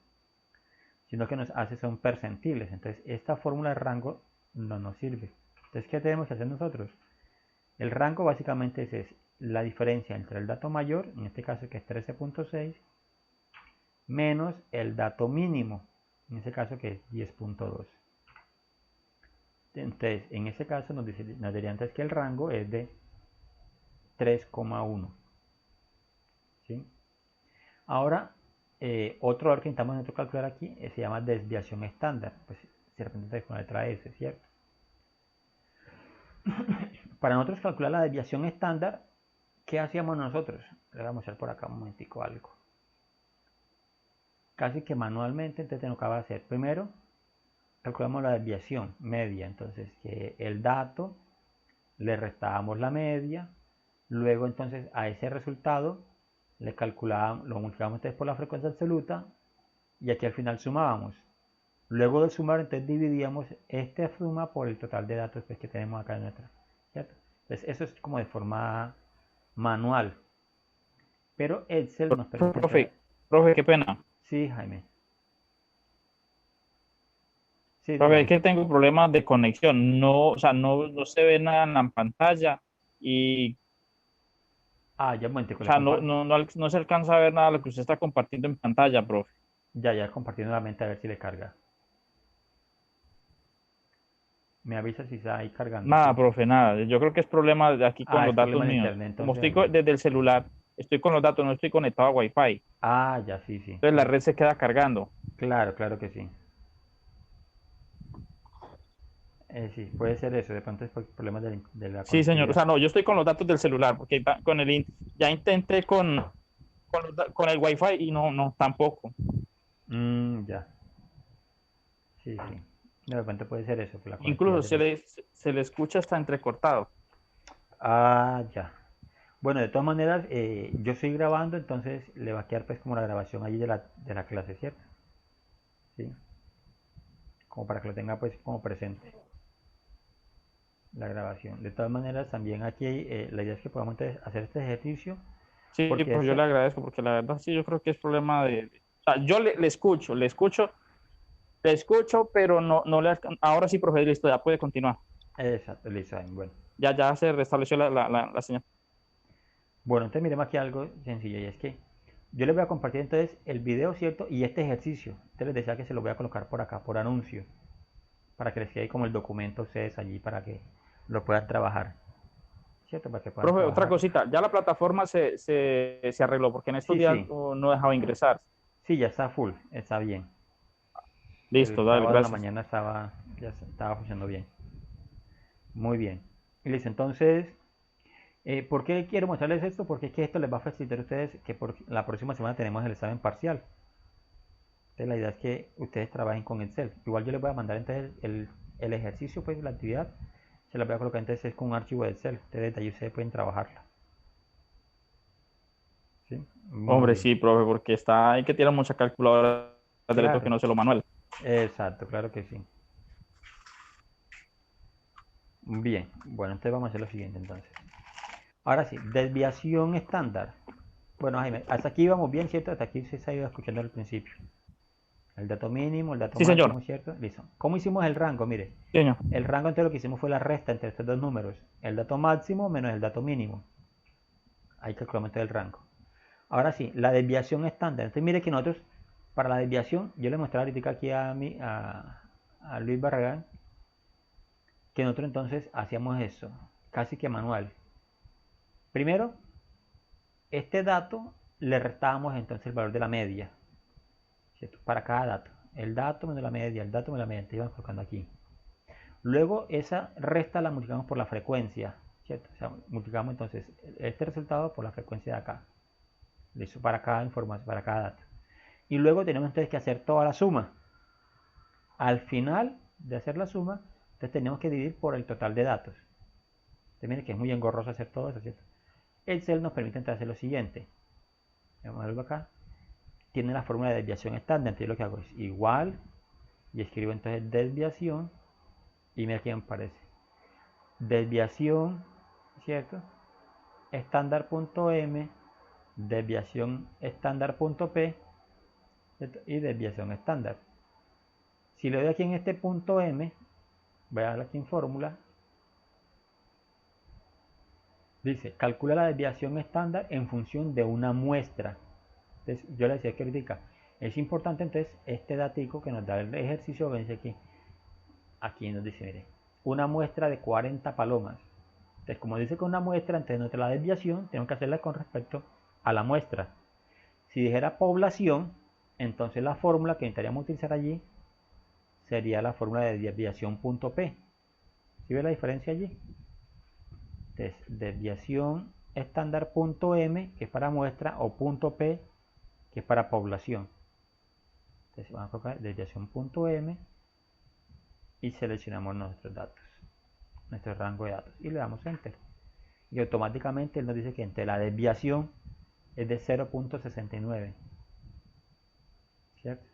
Sino que nos hace son percentiles. Entonces, esta fórmula de rango no nos sirve. Entonces, ¿qué tenemos que hacer nosotros? El rango básicamente es la diferencia entre el dato mayor, en este caso que es 13.6, menos el dato mínimo, en este caso que es 10.2. Entonces, en este caso nos diría antes que el rango es de 3,1. ¿Sí? Ahora, otro valor que necesitamos nosotros calcular aquí se llama desviación estándar. Pues se representa con la letra S, ¿cierto? Para nosotros calcular la desviación estándar, ¿qué hacíamos nosotros? Le vamos a hacer por acá un momentico algo. Casi que manualmente, entonces tenemos que hacer primero, calculamos la desviación media, entonces que el dato le restábamos la media, luego entonces a ese resultado le calculábamos, lo multiplicamos entonces por la frecuencia absoluta y aquí al final sumábamos. Luego de sumar entonces dividíamos esta suma por el total de datos pues, que tenemos acá en nuestra, ¿cierto? Entonces eso es como de forma manual, pero Excel nos permite hacer... Profe, qué pena. Sí, Jaime. Sí, Profe, es dígame. que tengo problemas de conexión. No, o sea, no se ve nada en la pantalla y, Ah, ya un momentico, o le sea, comparto. no se alcanza a ver nada de lo que usted está compartiendo en pantalla, profe. Ya compartiendo la mente a ver si le carga. Me avisa si está ahí cargando, Nada, ¿sí? profe, nada. Yo creo que es problema de aquí con Ah, los es datos problema de míos. internet Como entonces estoy allí. desde el celular, estoy con los datos, no estoy conectado a Wi-Fi. Ah, ya, sí, sí. Entonces la red se queda cargando. Claro, claro que sí. Sí, puede ser eso. De pronto es por problemas de la Sí, señor. O conectividad. sea, no, yo estoy con los datos del celular, porque con ya intenté con el Wi-Fi y no, tampoco. Ya. Sí, sí. De repente puede ser eso, por la conectividad Incluso de pronto. se le escucha hasta entrecortado. Ah, ya. Bueno, de todas maneras, yo estoy grabando, entonces le va a quedar pues como la grabación allí de la clase, ¿cierto? Sí. Como para que lo tenga pues como presente la grabación. De todas maneras, también aquí la idea es que podamos entonces hacer este ejercicio, Sí, porque pues yo le este, agradezco, porque la verdad sí, yo creo que es problema o sea, yo le escucho, pero no ahora sí, profe, listo, ya puede continuar. exacto, listo, bueno. Ya se restableció la señal. Bueno, entonces miremos aquí algo sencillo y es que yo les voy a compartir entonces el video, ¿cierto? Y este ejercicio. Entonces les decía que se lo voy a colocar por acá, por anuncio, para que les quede como el documento a ustedes allí para que lo puedan trabajar, ¿cierto? Para que puedan Profe, otra trabajarlo. cosita, ya la plataforma se arregló, porque en estos Sí, días sí, no dejaba ingresar. sí, ya está full, está bien. El Listo, dale, sábado en la gracias. mañana ya estaba funcionando bien. Muy bien. Y listo, entonces, ¿por qué quiero mostrarles esto? Porque es que esto les va a facilitar a ustedes que por la próxima semana tenemos el examen parcial. Entonces la idea es que ustedes trabajen con Excel. Igual yo les voy a mandar entonces el ejercicio, pues la actividad, se la voy a colocar entonces es con un archivo de Excel. Ustedes de ahí ustedes pueden trabajarla. ¿Sí? Muy Hombre, bien. sí, profe, porque hay que tirar mucha calculadora de letras que Claro, no sé lo manual. exacto, claro que sí. Bien, bueno, entonces vamos a hacer lo siguiente entonces. Ahora sí, desviación estándar. Bueno, Jaime, hasta aquí vamos bien, ¿cierto? Hasta aquí se ha ido escuchando al principio. El dato mínimo, el dato Sí, señor. máximo, ¿cierto? Listo. ¿Cómo hicimos el rango? Mire, Sí, señor. el rango entonces lo que hicimos fue la resta entre estos dos números. El dato máximo menos el dato mínimo. Ahí calculamos el rango. Ahora sí, la desviación estándar. Entonces mire que nosotros, para la desviación, yo le mostré ahorita aquí a Luis Barragán, que nosotros entonces hacíamos eso, casi que manual. Primero, este dato le restábamos entonces el valor de la media, ¿cierto? Para cada dato. El dato menos la media, el dato menos la media, entonces íbamos colocando aquí. Luego esa resta la multiplicamos por la frecuencia, ¿cierto? O sea, multiplicamos entonces este resultado por la frecuencia de acá. Listo, para cada información, para cada dato. Y luego tenemos entonces que hacer toda la suma. Al final de hacer la suma, entonces tenemos que dividir por el total de datos. Entonces miren que es muy engorroso hacer todo eso, ¿cierto? Excel nos permite entonces hacer lo siguiente. Vamos a verlo acá. Tiene la fórmula de desviación estándar. Entonces lo que hago es igual y escribo entonces desviación y mira aquí me aparece desviación, ¿cierto? Estándar.m, desviación estándar.p y desviación estándar. Si le doy aquí en este punto m, voy a darle aquí en fórmula, dice calcula la desviación estándar en función de una muestra. Entonces yo le decía que ahorita es importante entonces este datico que nos da el ejercicio que dice aquí nos dice, mire, una muestra de 40 palomas. Entonces, como dice que una muestra, entonces nuestra desviación tenemos que hacerla con respecto a la muestra. Si dijera población, entonces la fórmula que necesitaríamos utilizar allí sería la fórmula de desviación punto P. ¿Sí ve la diferencia allí? Entonces, desviación estándar punto M, que es para muestra, o punto P, que es para población. Entonces, vamos a colocar desviación punto M y seleccionamos nuestros datos, nuestro rango de datos, y le damos Enter. Y automáticamente él nos dice que entre la desviación es de 0.69, ¿cierto?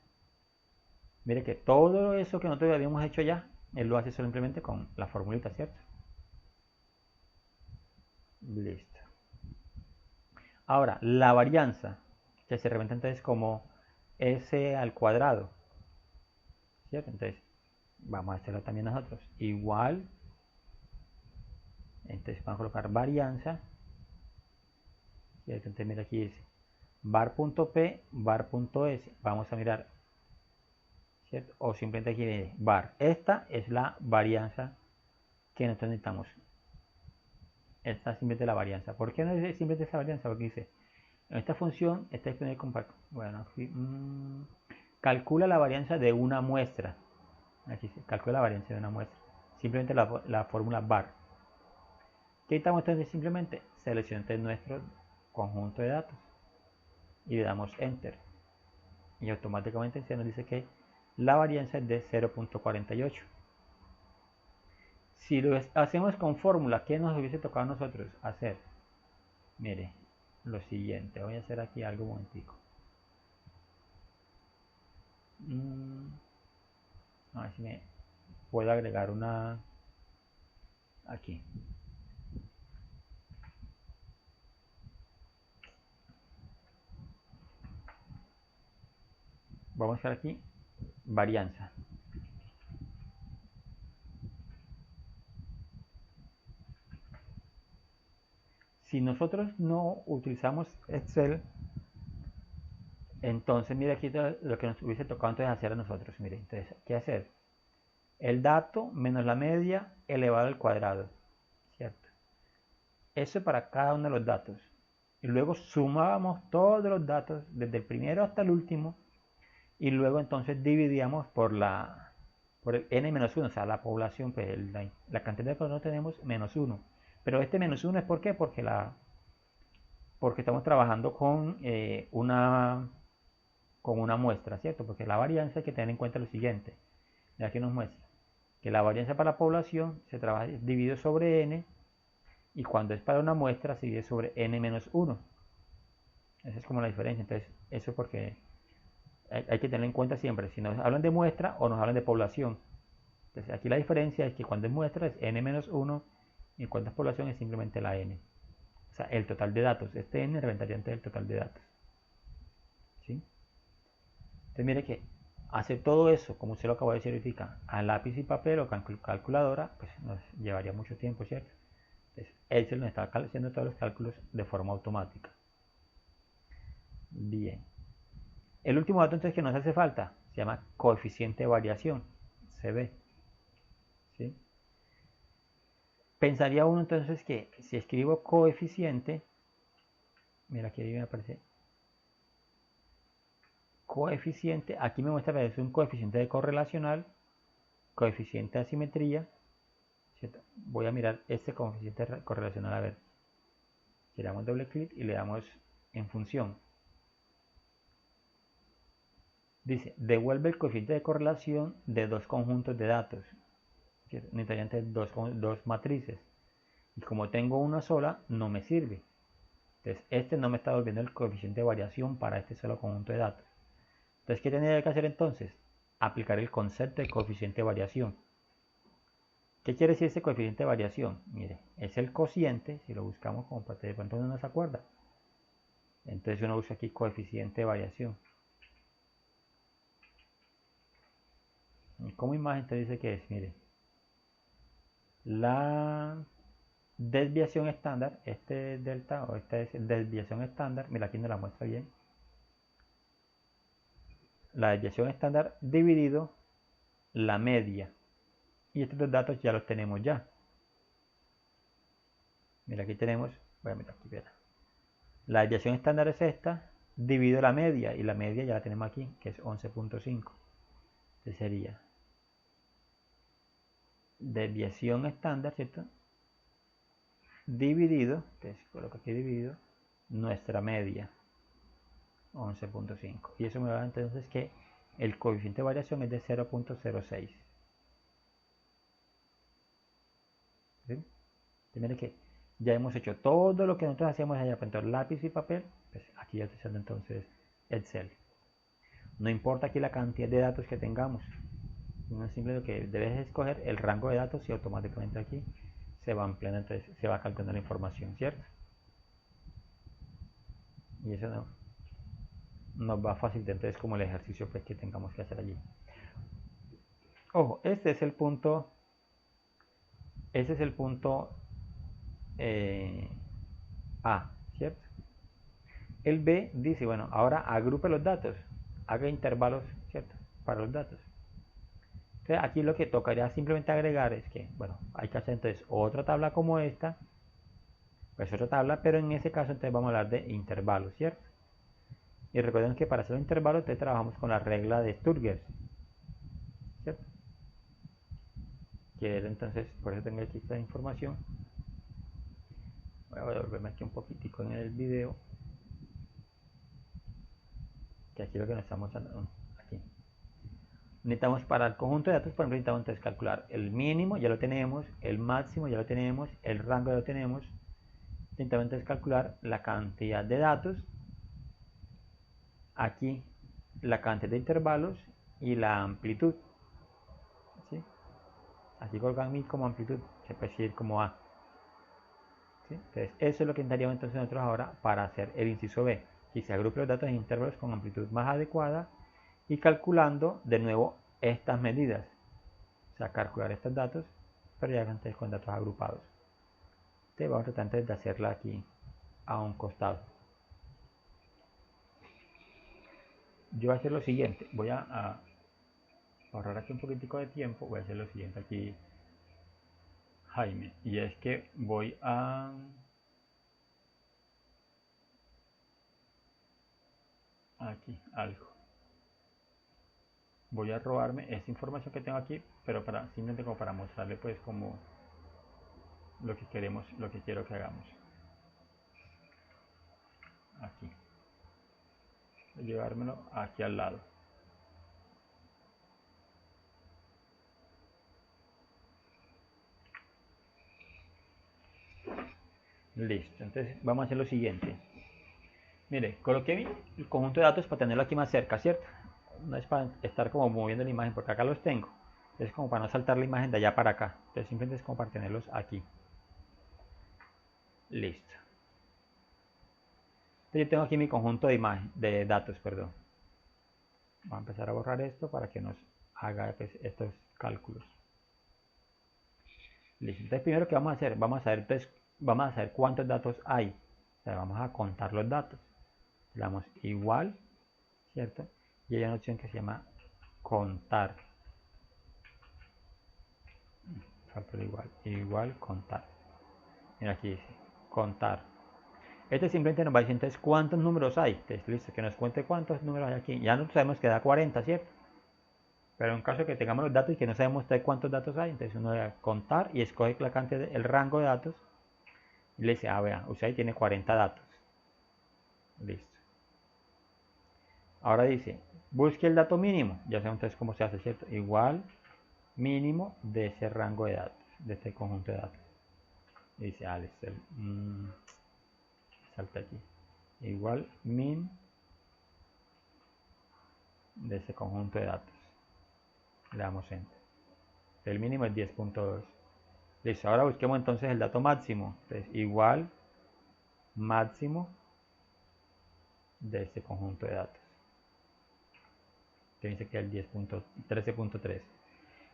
Mire que todo eso que nosotros habíamos hecho ya, él lo hace simplemente con la formulita, ¿cierto? Listo. Ahora, la varianza, que se representa entonces como S al cuadrado, ¿cierto? Entonces, vamos a hacerlo también nosotros. Igual, entonces vamos a colocar varianza, ¿cierto? Entonces, mira aquí dice var.p, var.s. Vamos a mirar, ¿cierto? O simplemente aquí dice var. Esta es la varianza que nosotros necesitamos. Esta es simplemente la varianza. ¿Por qué no es simplemente esa varianza? Porque dice, en esta función está disponible compacto. Bueno, calcula la varianza de una muestra. Aquí se calcula la varianza de una muestra. Simplemente la fórmula var. ¿Qué estamos entonces? Simplemente seleccionamos nuestro conjunto de datos y le damos Enter. Y automáticamente se nos dice que la varianza es de 0.48. Si lo hacemos con fórmula, ¿qué nos hubiese tocado a nosotros hacer? Mire, lo siguiente. Voy a hacer aquí algo un momentico. A ver si me puedo agregar una aquí. Vamos a hacer aquí varianza. Si nosotros no utilizamos Excel, entonces mire aquí lo que nos hubiese tocado entonces hacer a nosotros. Mire, entonces, ¿qué hacer? El dato menos la media elevado al cuadrado, ¿cierto? Eso para cada uno de los datos. Y luego sumábamos todos los datos desde el primero hasta el último y luego entonces dividíamos por el n-1, o sea, la población, pues la cantidad de personas que tenemos menos 1. Pero este menos 1 es ¿por qué? Porque estamos trabajando con con una muestra, ¿cierto? Porque la varianza hay que tener en cuenta lo siguiente. Ya que nos muestra que la varianza para la población se trabaja dividido sobre n, y cuando es para una muestra se divide sobre n menos 1. Esa es como la diferencia. Entonces, eso es porque hay que tener en cuenta siempre, si nos hablan de muestra o nos hablan de población. Entonces, aquí la diferencia es que cuando es muestra es n menos 1, y cuando es población es simplemente la n. O sea, el total de datos. Este n representaría antes el total de datos. ¿Sí? Entonces, mire que hacer todo eso, como usted lo acabó de decir ahorita, a lápiz y papel o calculadora, pues nos llevaría mucho tiempo, ¿cierto? Entonces, Excel nos está haciendo todos los cálculos de forma automática. Bien. El último dato entonces que nos hace falta se llama coeficiente de variación, CB. ¿Sí? Pensaría uno entonces que si escribo coeficiente, mira aquí me aparece coeficiente, aquí me muestra que es un coeficiente de correlacional, coeficiente de asimetría, ¿cierto? Voy a mirar este coeficiente correlacional, a ver, le damos doble clic y le damos en función. Dice, devuelve el coeficiente de correlación de dos conjuntos de datos, ¿cierto? Necesariamente dos matrices, y como tengo una sola, no me sirve. Entonces, este no me está devolviendo el coeficiente de variación para este solo conjunto de datos. Entonces, ¿qué tendría que hacer entonces? Aplicar el concepto de coeficiente de variación. ¿Qué quiere decir ese coeficiente de variación? Mire, es el cociente, si lo buscamos como para que de pronto no se acuerda. Entonces uno usa aquí coeficiente de variación. Y como imagen te dice que es, mire, la desviación estándar, este delta o esta es desviación estándar, mira aquí no la muestra bien. La desviación estándar dividido la media. Y estos dos datos ya los tenemos ya. Mira, aquí tenemos, voy a mirar aquí, mira. La desviación estándar es esta, dividido la media, y la media ya la tenemos aquí, que es 11.5. Entonces sería desviación estándar, ¿cierto? Dividido, entonces coloco aquí dividido, nuestra media, 11.5. Y eso me da entonces que el coeficiente de variación es de 0.06. ¿Sí? Miren que ya hemos hecho todo lo que nosotros hacíamos allá, entonces lápiz y papel, pues aquí ya estoy usando entonces Excel. No importa aquí la cantidad de datos que tengamos, no es simple lo que debes escoger el rango de datos y automáticamente aquí se va ampliando, entonces se va calculando la información, ¿cierto? Y eso nos va a facilitar entonces como el ejercicio pues, que tengamos que hacer allí. Ojo, este es el punto A, ¿cierto? El B dice, bueno, ahora agrupe los datos, haga intervalos, ¿cierto? Para los datos. Entonces aquí lo que tocaría simplemente agregar es que, bueno, hay que hacer entonces otra tabla como esta, pues otra tabla, pero en ese caso entonces vamos a hablar de intervalos, ¿cierto? Y recuerden que para hacer los intervalos entonces trabajamos con la regla de Sturger, ¿cierto? Que entonces, por eso tengo aquí esta información. Voy a volverme aquí un poquitico en el video, que aquí lo que nos estamos dando, aquí. Necesitamos para el conjunto de datos, por ejemplo, necesitamos entonces calcular el mínimo, ya lo tenemos, el máximo ya lo tenemos, el rango ya lo tenemos. Necesitamos entonces calcular la cantidad de datos, aquí la cantidad de intervalos y la amplitud. ¿Sí? Aquí colocan mi como amplitud, se puede decir como A. ¿Sí? Entonces, eso es lo que necesitaríamos entonces nosotros ahora para hacer el inciso B. Y se agrupe los datos en intervalos con amplitud más adecuada y calculando de nuevo estas medidas. O sea, calcular estos datos, pero ya antes con datos agrupados. Entonces, vamos a tratar de hacerla aquí a un costado. Yo voy a hacer lo siguiente. Voy a ahorrar aquí un poquitico de tiempo. Voy a hacer lo siguiente aquí, Jaime. Y es que voy a... aquí, algo. Voy a robarme esta información que tengo aquí, pero para simplemente como para mostrarle pues como lo que queremos, lo que quiero que hagamos. Aquí. llevármelo aquí al lado. Listo, entonces vamos a hacer lo siguiente. Mire, coloqué el conjunto de datos para tenerlo aquí más cerca, ¿cierto? No es para estar como moviendo la imagen, porque acá los tengo. Es como para no saltar la imagen de allá para acá. Entonces simplemente es como para tenerlos aquí. Listo. Entonces yo tengo aquí mi conjunto de de datos, perdón. Voy a empezar a borrar esto para que nos haga pues, estos cálculos. Listo. Entonces primero que vamos a hacer, vamos a saber cuántos datos hay. O sea, vamos a contar los datos. Le damos igual, ¿cierto? Y hay una opción que se llama contar. Falta el igual contar. Mira aquí dice contar. Este simplemente nos va a decir entonces cuántos números hay. Entonces, listo, que nos cuente cuántos números hay aquí. Ya no sabemos que da 40, ¿cierto? Pero en caso que tengamos los datos y que no sabemos cuántos datos hay, entonces uno debe contar y escoge la cantidad, el rango de datos. Y le dice, vea, usted ahí tiene 40 datos. Listo. Ahora dice, busque el dato mínimo. Ya sabemos entonces cómo se hace, ¿cierto? Igual mínimo de ese rango de datos, de este conjunto de datos. Y dice, listo. Salta aquí. Igual min de ese conjunto de datos. Le damos enter. El mínimo es 10.2. Listo, ahora busquemos entonces el dato máximo. Entonces, igual máximo de este conjunto de datos. Que dice que es el 13.3.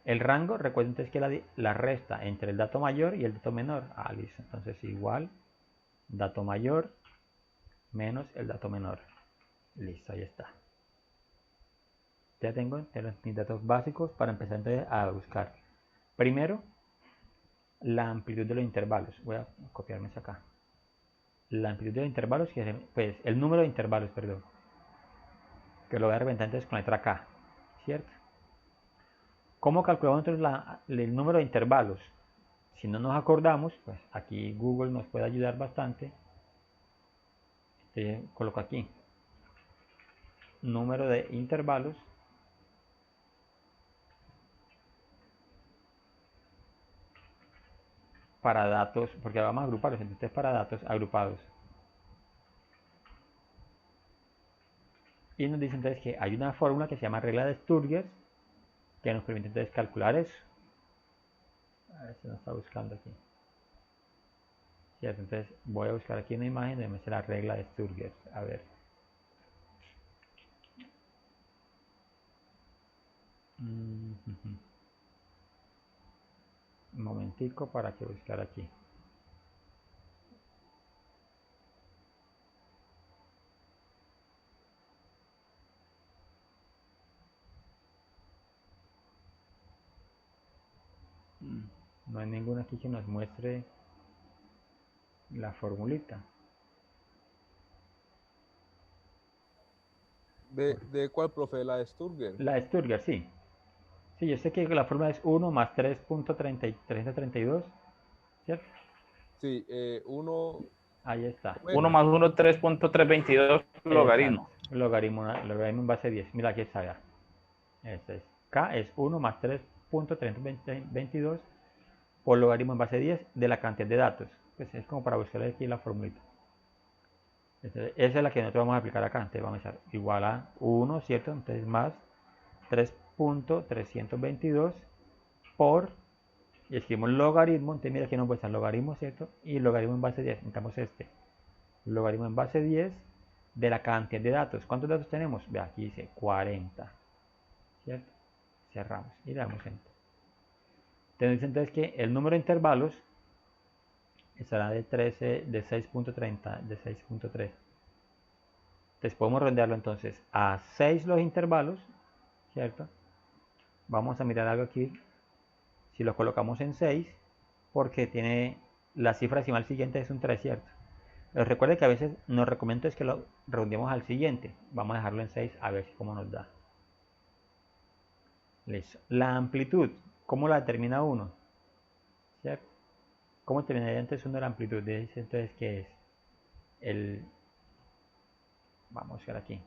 El rango, recuerden entonces que la resta entre el dato mayor y el dato menor. Listo. Entonces, igual dato mayor menos el dato menor. Listo, ahí está. Ya tengo mis datos básicos para empezar entonces a buscar. Primero, la amplitud de los intervalos. Voy a copiarme eso acá. La amplitud de los intervalos, que es pues, el número de intervalos, perdón. Que lo voy a representar entonces con la letra K. ¿Cierto? ¿Cómo calculamos entonces el número de intervalos? Si no nos acordamos, pues aquí Google nos puede ayudar bastante. Coloco aquí número de intervalos para datos, porque vamos a agruparlos, entonces para datos agrupados. Y nos dice entonces que hay una fórmula que se llama regla de Sturger que nos permite entonces calcular eso. A ver si nos está buscando aquí. ¿Cierto? Entonces voy a buscar aquí una imagen de la regla de Sturger. A ver. Un momentico para que buscar aquí. No hay ninguna aquí que nos muestre la formulita. ¿De cuál, profe? ¿La de Sturger? La de Sturger, sí. Sí, yo sé que la fórmula es 1 más 3.332, ¿cierto? Sí, 1. Ahí está. 1 más 1, 3.322 logaritmo. Exacto. Logaritmo en base 10. Mira, aquí está ya. Este es. K es 1 más 3.322 por logaritmo en base 10 de la cantidad de datos. Pues es como para buscar aquí la formulita. Entonces, esa es la que nosotros vamos a aplicar acá. Entonces vamos a estar igual a 1, ¿cierto? Entonces más 3.322 por, y escribimos logaritmo, entonces mira aquí nos muestra logaritmo, ¿cierto? Y logaritmo en base 10, necesitamos este. Logaritmo en base 10 de la cantidad de datos. ¿Cuántos datos tenemos? Ve, aquí dice 40, ¿cierto? Cerramos y le damos enter. Entonces, entonces que el número de intervalos estará de 13, de 6.30, de 6.3. Entonces podemos redondearlo entonces a 6 los intervalos, ¿cierto? Vamos a mirar algo aquí. Si lo colocamos en 6, porque tiene la cifra decimal siguiente es un 3, ¿cierto? Pero recuerde que a veces nos recomiendo es que lo redondeemos al siguiente. Vamos a dejarlo en 6 a ver cómo nos da. Listo. La amplitud, ¿cómo la determina uno? ¿Cierto? ¿Cómo determinaría entonces uno la amplitud? Dice entonces que es el... Vamos a ver aquí.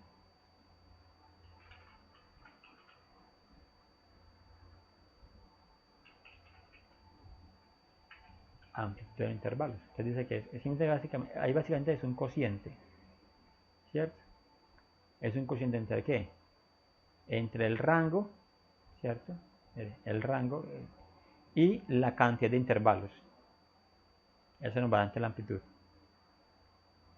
amplitud de intervalos. Entonces dice que básicamente, ahí básicamente es un cociente, ¿cierto? Es un cociente entre qué? Entre el rango, ¿cierto? El rango y la cantidad de intervalos. Eso nos va a dar la amplitud.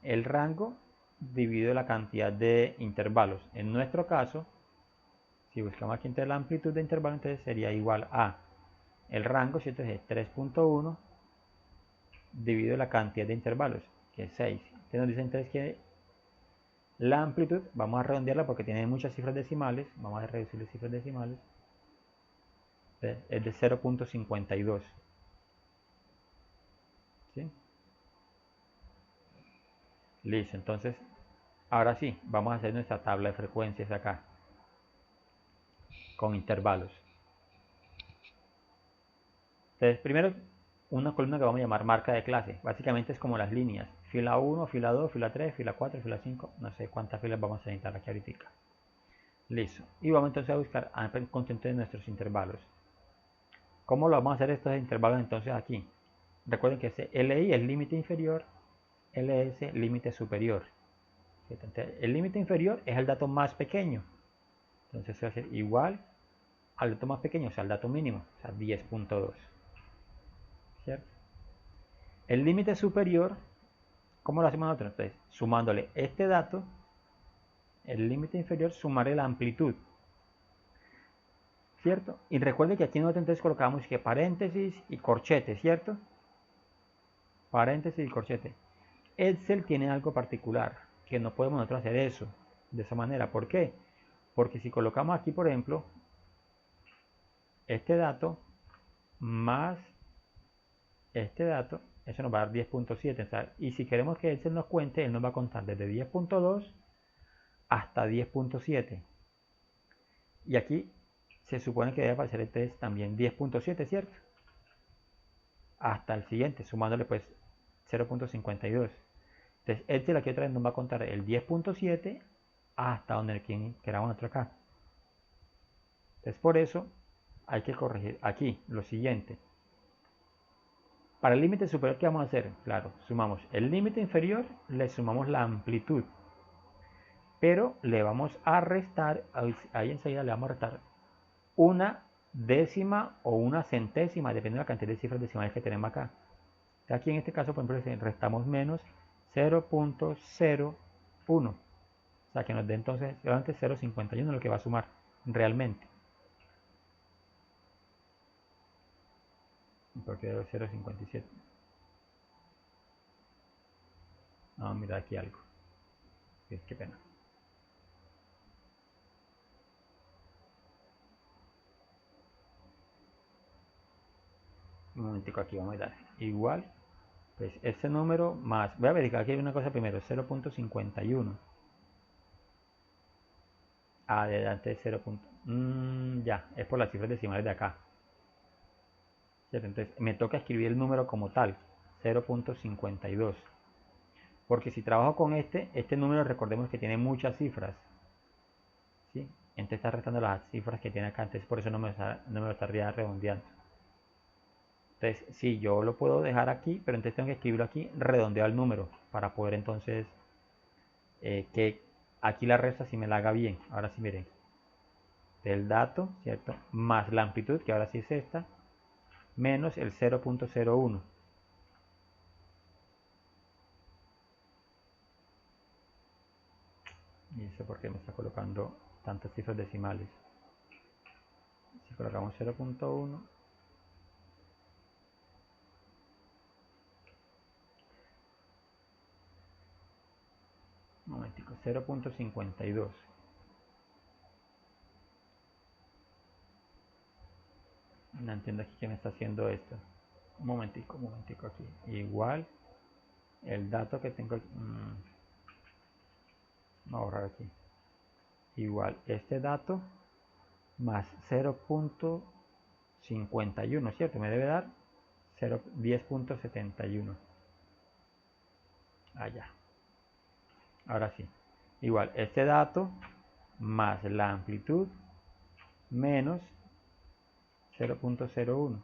El rango dividido la cantidad de intervalos. En nuestro caso, si buscamos aquí entre la amplitud de intervalos, entonces sería igual a el rango, ¿cierto? Es 3.1 dividido la cantidad de intervalos, que es 6. Entonces nos dice entonces que la amplitud, vamos a redondearla porque tiene muchas cifras decimales, vamos a reducir las cifras decimales, es de 0.52. ¿Sí? Listo, entonces, ahora sí, vamos a hacer nuestra tabla de frecuencias acá, con intervalos. Entonces, primero, una columna que vamos a llamar marca de clase. Básicamente es como las líneas. Fila 1, fila 2, fila 3, fila 4, fila 5. No sé cuántas filas vamos a necesitar aquí ahorita. Listo. Y vamos entonces a buscar el contenido de nuestros intervalos. ¿Cómo lo vamos a hacer estos intervalos entonces aquí? Recuerden que ese LI es límite inferior, LS límite superior. Entonces, el límite inferior es el dato más pequeño. Entonces va a ser igual al dato más pequeño, o sea, al dato mínimo, o sea, 10.2. ¿Cierto? El límite superior, ¿cómo lo hacemos nosotros? Entonces, sumándole este dato, el límite inferior, sumaré la amplitud. ¿Cierto? Y recuerden que aquí nosotros entonces colocamos que paréntesis y corchete, ¿cierto? Paréntesis y corchete. Excel tiene algo particular, que no podemos nosotros hacer eso de esa manera. ¿Por qué? Porque si colocamos aquí, por ejemplo, este dato más este dato, eso nos va a dar 10.7. O sea, y si queremos que Excel nos cuente, él nos va a contar desde 10.2 hasta 10.7. Y aquí se supone que debe aparecer entonces también 10.7, ¿cierto? Hasta el siguiente, sumándole pues 0.52. Entonces, Excel aquí otra vez nos va a contar el 10.7 hasta donde queramos nosotros acá. Entonces, por eso hay que corregir aquí lo siguiente. Para el límite superior, ¿qué vamos a hacer? Claro, sumamos el límite inferior, le sumamos la amplitud. Pero le vamos a restar, ahí enseguida le vamos a restar una décima o una centésima, dependiendo de la cantidad de cifras decimales que tenemos acá. Aquí en este caso, por ejemplo, restamos menos 0.01. O sea, que nos dé entonces solamente 0.51 lo que va a sumar realmente. Porque 0.57. Vamos a mirar aquí algo. Qué pena. Un momentico aquí, vamos a dar igual. Pues ese número más, voy a verificar aquí una cosa primero, 0.51. Adelante de 0. Ya, es por las cifras decimales de acá. ¿Cierto? Entonces me toca escribir el número como tal, 0.52. Porque si trabajo con este número recordemos que tiene muchas cifras. ¿Sí? Entonces está restando las cifras que tiene acá, entonces por eso no me lo estaría redondeando. Entonces sí, yo lo puedo dejar aquí, pero entonces tengo que escribirlo aquí, redondeado el número, para poder entonces que aquí la resta si me la haga bien. Ahora sí miren. Del dato, ¿cierto? Más la amplitud, que ahora sí es esta, menos el 0.01. Y eso porque me está colocando tantas cifras decimales. Si colocamos 0.1, un momentico, 0.52. No entiendo aquí que me está haciendo esto. Un momentico aquí. Igual el dato que tengo. Vamos a borrar aquí. Igual este dato más 0.51, ¿cierto? Me debe dar 10.71. Allá. Ahora sí. Igual este dato más la amplitud menos 0.01.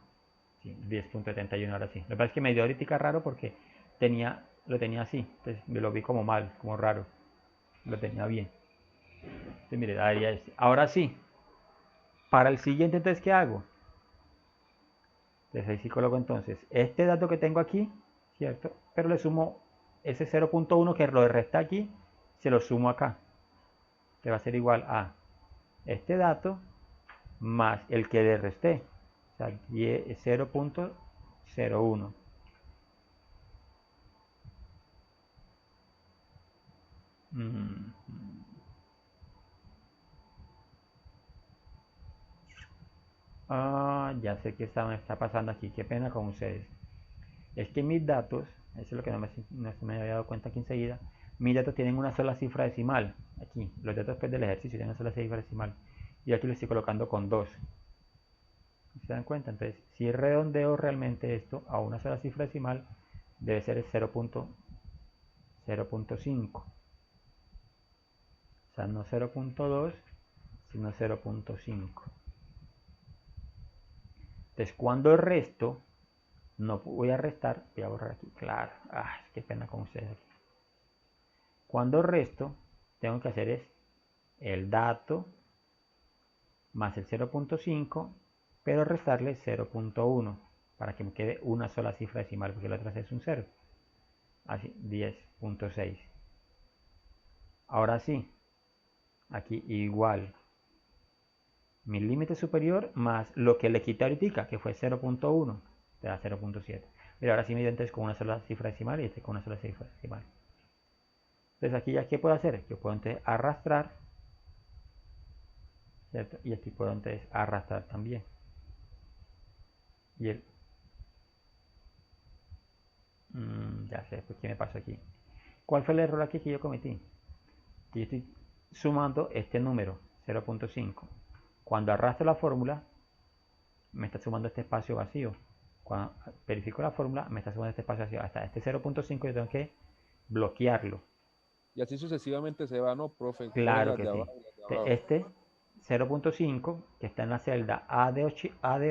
Sí, 10.71 ahora sí. Lo que pasa es que me dio ahorita raro porque lo tenía así. Entonces me lo vi como mal, como raro. Lo tenía bien. Entonces mire, daría este. Ahora sí. Para el siguiente, entonces, ¿qué hago? Entonces ahí sí coloco entonces este dato que tengo aquí, ¿cierto? Pero le sumo ese 0.1 que lo resta aquí, se lo sumo acá. Que va a ser igual a este dato más el que le resté. O sea, 0.01. Ya sé qué me está pasando aquí. Qué pena con ustedes. Es que mis datos, eso es lo que no me había dado cuenta aquí enseguida, mis datos tienen una sola cifra decimal. Aquí, los datos pues, del ejercicio tienen una sola cifra decimal. Y aquí lo estoy colocando con 2. ¿Se dan cuenta? Entonces, si redondeo realmente esto a una sola cifra decimal, debe ser el 0.5. O sea, no 0.2, sino 0.5. Entonces, cuando resto, no voy a restar, voy a borrar aquí, claro, qué pena con ustedes aquí. Cuando resto, tengo que hacer es el dato más el 0.5, pero restarle 0.1 para que me quede una sola cifra decimal, porque la otra es un 0. Así, 10.6. Ahora sí, aquí igual. Mi límite superior más lo que le quité ahorita, que fue 0.1, te da 0.7. Mira, ahora sí me dio entonces con una sola cifra decimal y este con una sola cifra decimal. Entonces aquí ya, ¿qué puedo hacer? Yo puedo entonces arrastrar, ¿cierto? Y aquí puedo entonces arrastrar también. Y el, ya sé, pues, ¿qué me pasó aquí? ¿Cuál fue el error aquí que yo cometí? Que yo estoy sumando este número, 0.5. Cuando arrastro la fórmula, me está sumando este espacio vacío. Cuando verifico la fórmula, me está sumando este espacio vacío. Hasta este 0.5 yo tengo que bloquearlo. Y así sucesivamente se va, ¿no, profe? Coge Claro las que de sí. abajo y las de abajo. Este 0.5, que está en la celda A de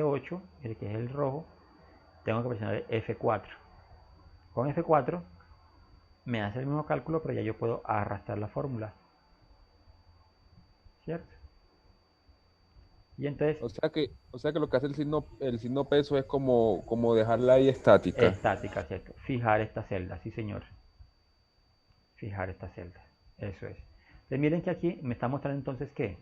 8, el que es el rojo, tengo que presionar F4. Con F4 me hace el mismo cálculo, pero ya yo puedo arrastrar la fórmula, ¿cierto? Y entonces, O sea que lo que hace el signo peso es como dejarla ahí estática. estática, ¿cierto? Fijar esta celda, sí señor. Fijar esta celda, eso es. Entonces miren que aquí me está mostrando entonces que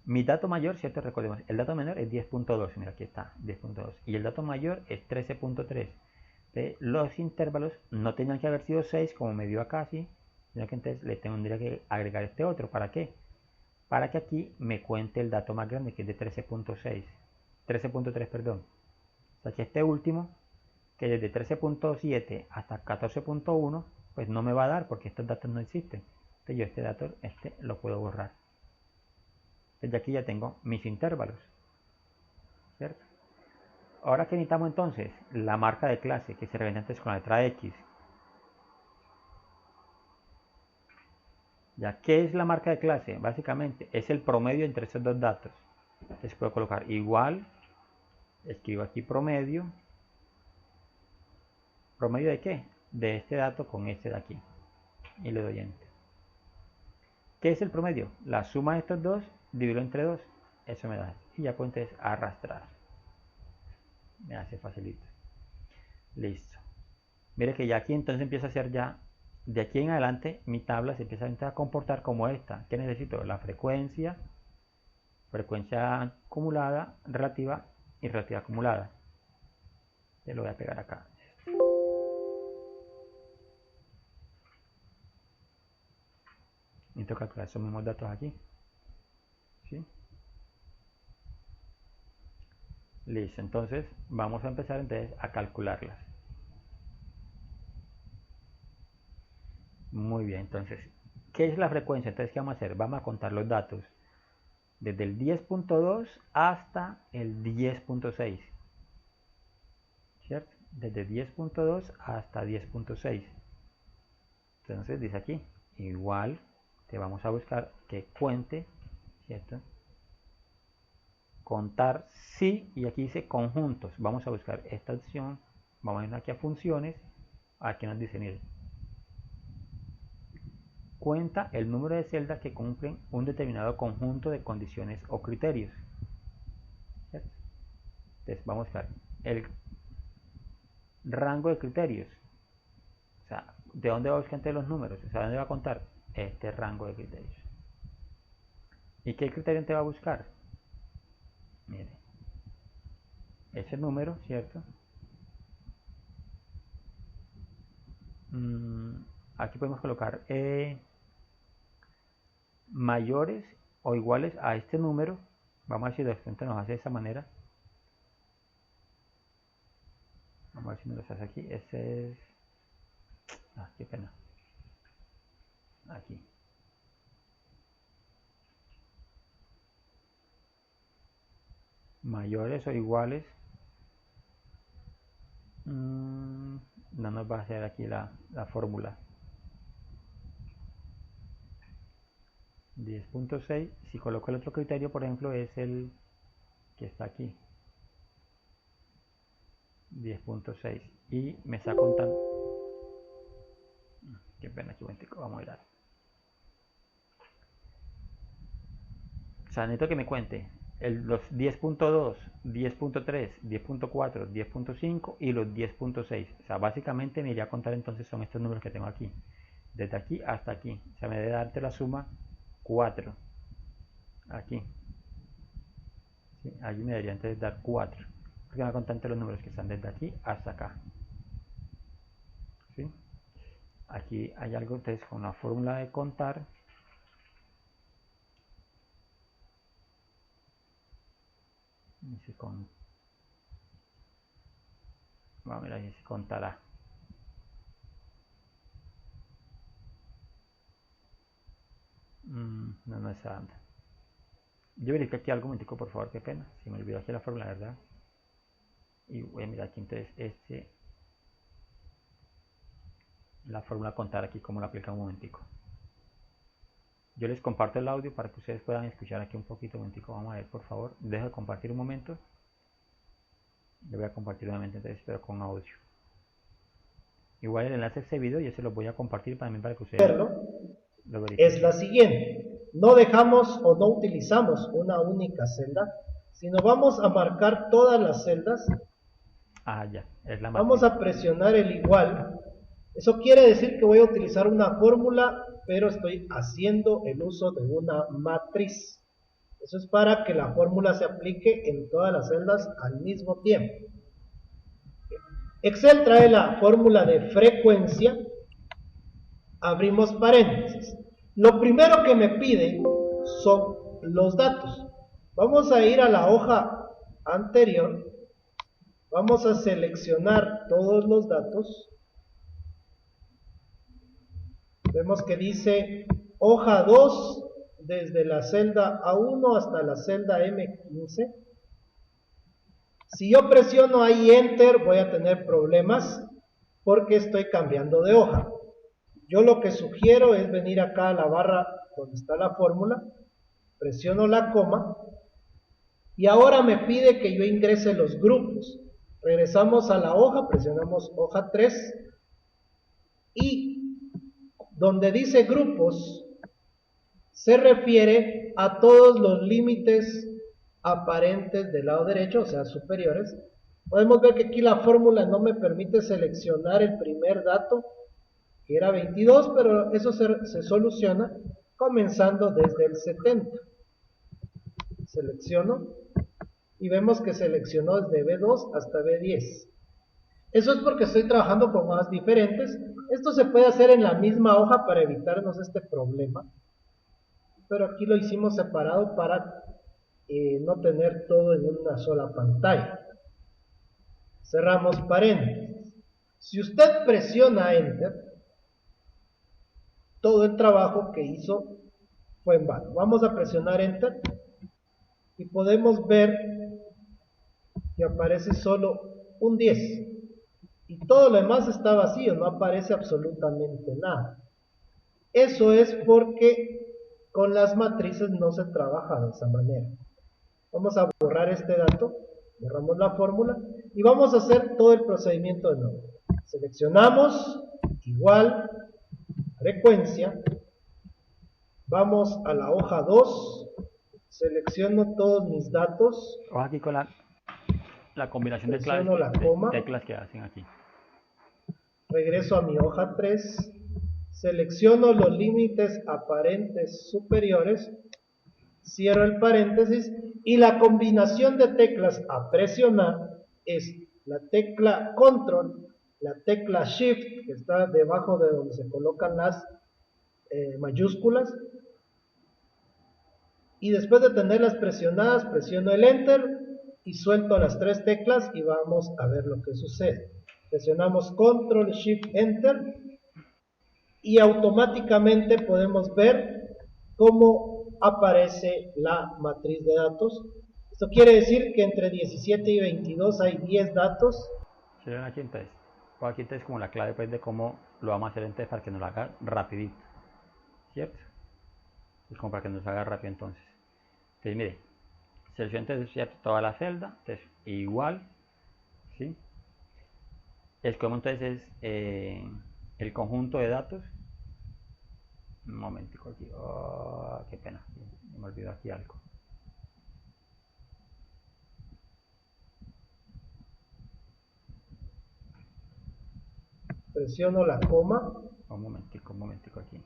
mi dato mayor, ¿cierto? Recordemos, el dato menor es 10.2, mira aquí está, 10.2. Y el dato mayor es 13.3. Los intervalos no tenían que haber sido 6 como me dio acá, ¿sí? Sino que entonces le tendría que agregar este otro. ¿Para qué? Para que aquí me cuente el dato más grande, que es de 13.6. 13.3, perdón. O sea que este último, que desde 13.7 hasta 14.1, pues no me va a dar porque estos datos no existen. Entonces yo este dato lo puedo borrar. Entonces aquí ya tengo mis intervalos, ¿cierto? Ahora que necesitamos entonces la marca de clase que se representa con la letra X. Ya, ¿qué es la marca de clase? Básicamente es el promedio entre esos dos datos. Entonces puedo colocar igual, escribo aquí promedio. ¿Promedio de qué? De este dato con este de aquí. Y le doy enter. ¿Qué es el promedio? La suma de estos dos, dividirlo entre 2. Eso me da. Y ya puedo entonces arrastrar. Me hace facilito. Listo. Mire que ya aquí entonces empieza a hacer ya, de aquí en adelante, mi tabla se empieza a comportar como esta. ¿Qué necesito? La frecuencia acumulada, relativa y relativa acumulada. Te lo voy a pegar acá. Necesito calcular esos mismos datos aquí. ¿Sí? Listo, entonces vamos a empezar entonces a calcularlas. Muy bien, entonces, ¿qué es la frecuencia? Entonces, ¿qué vamos a hacer? Vamos a contar los datos desde el 10.2 hasta el 10.6. ¿Cierto? Desde 10.2 hasta 10.6. Entonces dice aquí, igual te vamos a buscar que cuente, ¿cierto? contar sí, y aquí dice conjuntos. Vamos a buscar esta opción, vamos a ir aquí a funciones, aquí nos dice, miren, cuenta el número de celdas que cumplen un determinado conjunto de condiciones o criterios. ¿Cierto? Entonces vamos a buscar el rango de criterios. O sea, ¿de dónde va a buscar los números? O sea, ¿dónde va a contar? Este rango de criterios. ¿Y qué criterio te va a buscar? Mire, ese número, ¿cierto? Aquí podemos colocar mayores o iguales a este número. Vamos a ver si de repente nos hace de esa manera. Vamos a ver si nos lo hace aquí. Ese es... Ah, qué pena. Aquí. Mayores o iguales. No nos va a hacer aquí la fórmula. 10.6. Si coloco el otro criterio, por ejemplo, es el que está aquí. 10.6. Y me está contando. Qué pena, qué momentico. Vamos a mirar. O sea, necesito que me cuente los 10.2, 10.3, 10.4, 10.5 y los 10.6. O sea, básicamente me iría a contar entonces son estos números que tengo aquí. Desde aquí hasta aquí. O sea, me debe darte la suma 4. Aquí. ¿Sí? Allí me debería entonces dar 4. Porque me va a contar los números que están desde aquí hasta acá. ¿Sí? Aquí hay algo entonces con una fórmula de contar. Vamos a ver si contará. No, no está dando. Yo verifico aquí algo, momentico, por favor, qué pena. Si me olvidó aquí la fórmula, ¿verdad? Y voy a mirar aquí entonces la fórmula contar aquí, cómo la aplica un momentico. Yo les comparto el audio para que ustedes puedan escuchar aquí un poquito, un momentico. Vamos a ver, por favor. Dejo de compartir un momento. Yo voy a compartir nuevamente entonces, pero con audio. Igual el enlace a este video yo se los voy a compartir también para que ustedes lo verifiquen. Es la siguiente. No dejamos o no utilizamos una única celda, sino vamos a marcar todas las celdas. Ya, es la matriz. Vamos a presionar el igual. Eso quiere decir que voy a utilizar una fórmula, pero estoy haciendo el uso de una matriz. Eso es para que la fórmula se aplique en todas las celdas al mismo tiempo. Excel trae la fórmula de frecuencia. Abrimos paréntesis. Lo primero que me pide son los datos. Vamos a ir a la hoja anterior. Vamos a seleccionar todos los datos. Vemos que dice hoja 2 desde la celda A1 hasta la celda M15. Si yo presiono ahí Enter voy a tener problemas porque estoy cambiando de hoja. Yo lo que sugiero es venir acá a la barra donde está la fórmula, presiono la coma y ahora me pide que yo ingrese los grupos. Regresamos a la hoja, presionamos hoja 3 y donde dice grupos se refiere a todos los límites aparentes del lado derecho, o sea, superiores. Podemos ver que aquí la fórmula no me permite seleccionar el primer dato, que era 22, pero eso se soluciona comenzando desde el 70. Selecciono y vemos que seleccionó desde B2 hasta B10. Eso es porque estoy trabajando con hojas diferentes. Esto se puede hacer en la misma hoja para evitarnos este problema, pero aquí lo hicimos separado para no tener todo en una sola pantalla. Cerramos paréntesis. Si usted presiona Enter, todo el trabajo que hizo fue en vano. Vamos a presionar Enter y podemos ver que aparece solo un 10 y todo lo demás está vacío, no aparece absolutamente nada. Eso es porque con las matrices no se trabaja de esa manera. Vamos a borrar este dato, borramos la fórmula y vamos a hacer todo el procedimiento de nuevo. Seleccionamos igual frecuencia, vamos a la hoja 2, selecciono todos mis datos, O aquí con la combinación de presiono la coma, teclas que hacen aquí. regreso a mi hoja 3, selecciono los límites aparentes superiores, cierro el paréntesis y la combinación de teclas a presionar es la tecla Control, la tecla Shift, que está debajo de donde se colocan las mayúsculas, y después de tenerlas presionadas, presiono el Enter y suelto las tres teclas y vamos a ver lo que sucede. Presionamos Control, Shift, Enter y automáticamente podemos ver cómo aparece la matriz de datos. Esto quiere decir que entre 17 y 22 hay 10 datos. ¿Se ven aquí entonces? Pues aquí entonces como la clave pues, de cómo lo vamos a hacer entonces para que nos lo haga rapidito. ¿Cierto? Es como para que nos haga rápido entonces. Entonces mire, selecciona entonces ¿cierto? Toda la celda, entonces igual, ¿sí? Escogemos entonces el conjunto de datos. Un momentico aquí, oh, qué pena, me olvidó aquí algo. Presiono la coma. Un momentico aquí.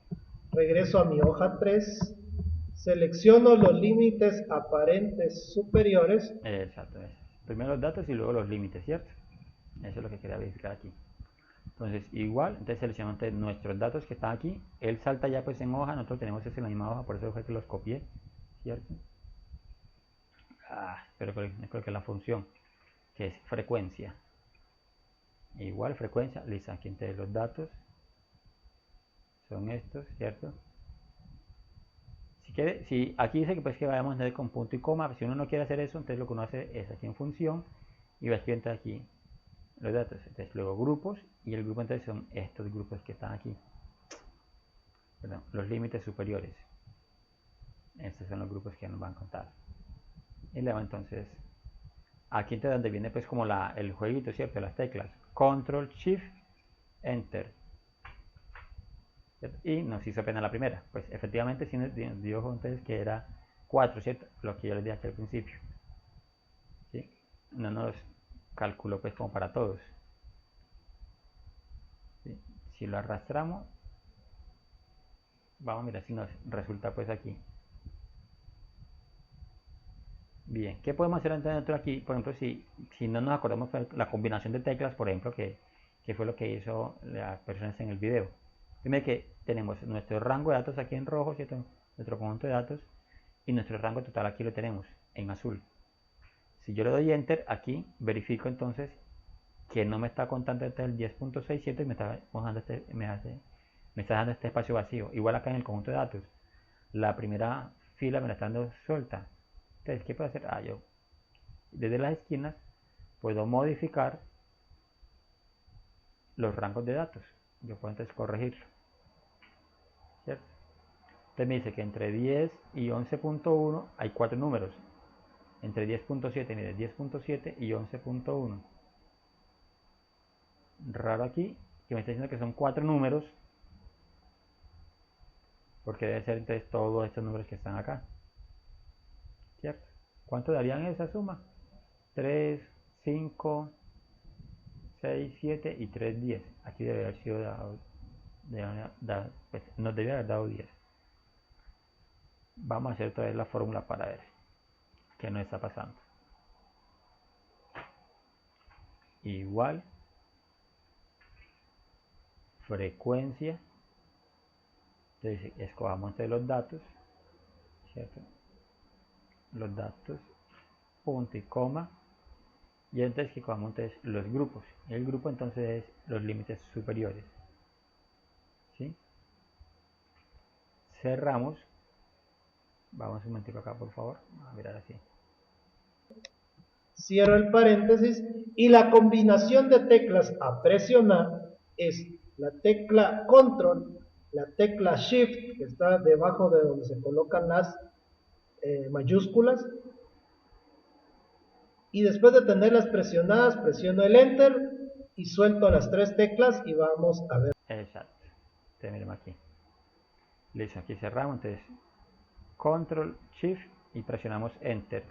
Regreso a mi hoja 3. Selecciono los límites aparentes superiores. Exacto. Primero los datos y luego los límites, ¿cierto? Eso es lo que quería verificar aquí. Entonces, igual, entonces seleccionamos nuestros datos que están aquí. Él salta ya pues en hoja, nosotros tenemos eso en la misma hoja, por eso fue que los copié, ¿cierto? Pero creo que la función, que es frecuencia. Igual, frecuencia, listo, aquí entonces los datos son estos, ¿cierto? Si quiere, si aquí dice que pues que vayamos a hacer con punto y coma, si uno no quiere hacer eso, entonces lo que uno hace es aquí en función y va a escribir aquí los datos, entonces luego grupos y el grupo entonces son estos grupos que están aquí, perdón, los límites superiores, estos son los grupos que nos van a contar y luego entonces aquí entonces donde viene pues como el jueguito, cierto, las teclas Control Shift Enter y nos hizo apenas la primera, pues efectivamente sí nos dio entonces que era 4, cierto, lo que yo les dije aquí al principio, ¿sí? No nos calculó pues como para todos, ¿sí? Si lo arrastramos vamos a mirar si nos resulta pues aquí. Bien, ¿qué podemos hacer entonces aquí? Por ejemplo, si no nos acordamos la combinación de teclas, por ejemplo, que fue lo que hizo las personas en el video. Primero que tenemos nuestro rango de datos aquí en rojo, ¿cierto? Nuestro conjunto de datos, y nuestro rango total aquí lo tenemos en azul. Si yo le doy Enter aquí, verifico entonces que no me está contando el 10.67 y me está dando este espacio vacío. Igual acá en el conjunto de datos, la primera fila me la está dando suelta. Entonces, ¿qué puedo hacer? Yo desde las esquinas puedo modificar los rangos de datos. Yo puedo entonces corregirlo, ¿cierto? Entonces me dice que entre 10 y 11.1 hay 4 números. Entre 10.7, mire, 10.7 y 11.1. Raro aquí, que me está diciendo que son 4 números, porque debe ser entonces todos estos números que están acá, ¿cierto? ¿Cuánto darían esa suma? 3, 5, 6, 7 y 3, 10. Aquí debe haber sido dado, pues nos debe haber dado 10. Vamos a hacer otra vez la fórmula para ver qué nos está pasando. Igual frecuencia, entonces escogamos de los datos, ¿cierto? Los datos, punto y coma, y entonces que cojamos entonces los grupos. El grupo entonces es los límites superiores, ¿sí? Cerramos. Vamos un momentico acá, por favor. A mirar así. Cierro el paréntesis y la combinación de teclas a presionar es la tecla Control, la tecla Shift, que está debajo de donde se colocan las mayúsculas, Y después de tenerlas presionadas, presiono el Enter y suelto las 3 teclas y vamos a ver. Exacto. Entonces, miren aquí. Listo, aquí cerramos. Entonces, Control, Shift y presionamos Enter.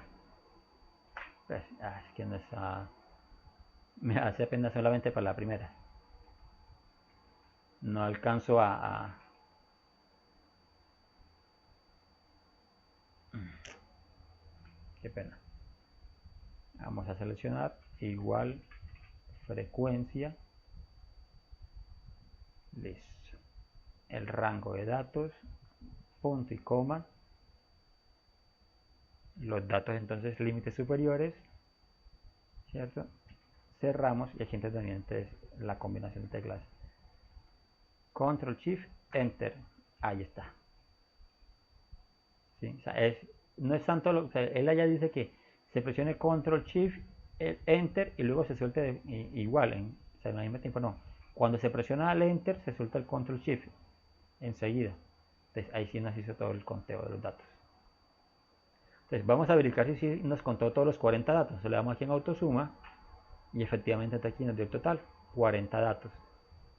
Pues, es que no está... Me hace apenas solamente para la primera. No alcanzo Qué pena. Vamos a seleccionar igual frecuencia. Listo. El rango de datos, punto y coma. Los datos entonces límites superiores, ¿cierto? Cerramos y aquí también la combinación de teclas. Control Shift Enter. Ahí está. ¿Sí? O sea, no es tanto o sea, él allá dice que se presione Control Shift Enter y luego se suelte igual o sea, en el mismo tiempo no. Cuando se presiona el Enter se suelta el Control Shift enseguida. Entonces ahí sí nos hizo todo el conteo de los datos. Entonces vamos a verificar si nos contó todos los 40 datos. Entonces, le damos aquí en autosuma y efectivamente hasta aquí nos dio el total 40 datos.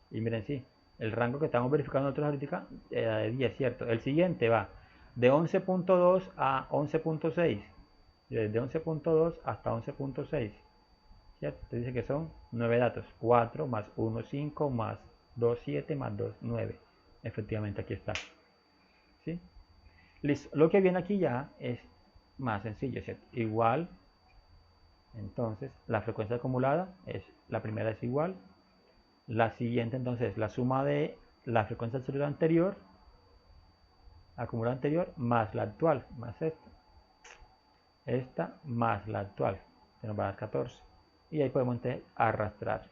Y miren, sí, el rango que estamos verificando nosotros ahorita era de 10, ¿cierto? El siguiente va de 11.2 a 11.6. Desde 11.2 hasta 11.6. ¿Cierto? Entonces dice que son 9 datos. 4 más 1, 5 más 2, 7 más 2, 9. Efectivamente aquí está. ¿Sí? Listo. Lo que viene aquí ya es más sencillo, ¿cierto? Igual. Entonces la frecuencia acumulada la primera es igual. La siguiente entonces la suma de la frecuencia absoluta anterior, acumulada anterior, más la actual, más esta más la actual, que nos va a dar 14. Y ahí podemos entonces arrastrar.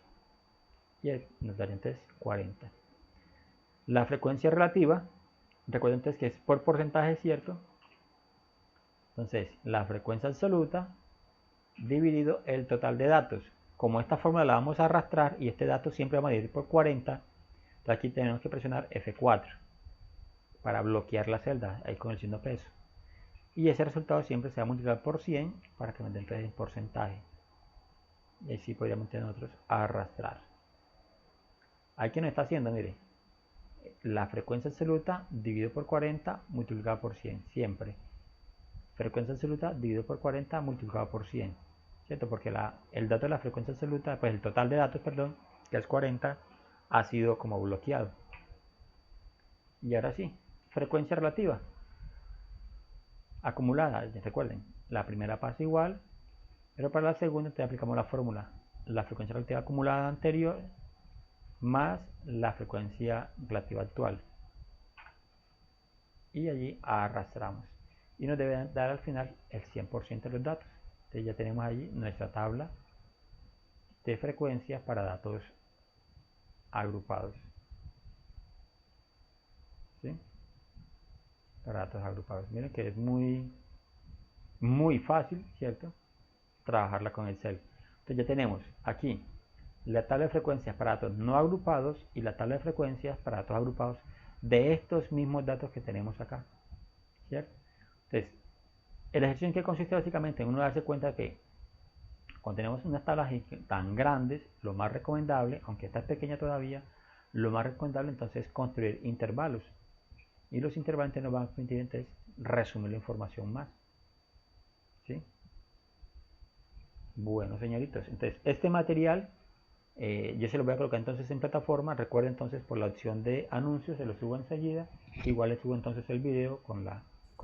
Y ahí nos daría entonces 40. La frecuencia relativa, recuerden entonces que es por porcentaje, ¿cierto? Entonces la frecuencia absoluta dividido el total de datos. Como esta fórmula la vamos a arrastrar y este dato siempre vamos a dividir por 40, entonces aquí tenemos que presionar F4 para bloquear la celda, ahí con el signo peso. Y ese resultado siempre se va a multiplicar por 100 para que nos dé el porcentaje. Y así podríamos tener nosotros arrastrar. Aquí nos está haciendo, mire, la frecuencia absoluta dividido por 40 multiplicado por 100, siempre. Frecuencia absoluta dividido por 40 multiplicado por 100. ¿Cierto? Porque el dato de la frecuencia absoluta, pues el total de datos, perdón, que es 40, ha sido como bloqueado. Y ahora sí, frecuencia relativa acumulada, recuerden, la primera pasa igual, pero para la segunda te aplicamos la fórmula, la frecuencia relativa acumulada anterior más la frecuencia relativa actual. Y allí arrastramos. Y nos debe dar al final el 100% de los datos. Entonces ya tenemos allí nuestra tabla de frecuencias para datos agrupados. ¿Sí? Para datos agrupados. Miren que es muy fácil, ¿cierto? Trabajarla con Excel. Entonces ya tenemos aquí la tabla de frecuencias para datos no agrupados y la tabla de frecuencias para datos agrupados de estos mismos datos que tenemos acá. ¿Cierto? Entonces, el ejercicio en que consiste básicamente en uno darse cuenta que cuando tenemos unas tablas tan grandes, lo más recomendable, aunque esta es pequeña todavía, lo más recomendable entonces es construir intervalos. Y los intervalos nos van a permitir entonces resumir la información más. ¿Sí? Bueno, señoritos, entonces este material yo se lo voy a colocar entonces en plataforma. Recuerden entonces por la opción de anuncios, se lo subo enseguida. Igual les subo entonces el video con la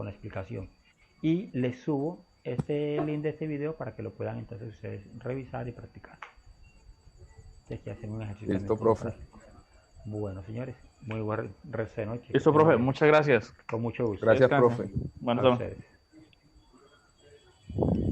explicación. Y les subo este link de este video para que lo puedan entonces ustedes revisar y practicar. Aquí hacen un ejercicio. Listo, profe. Bueno, señores, muy buen resto de noche. Listo, profe, muchas gracias. Con mucho gusto. Gracias, Descansen. profe. Buenas A noches. ustedes.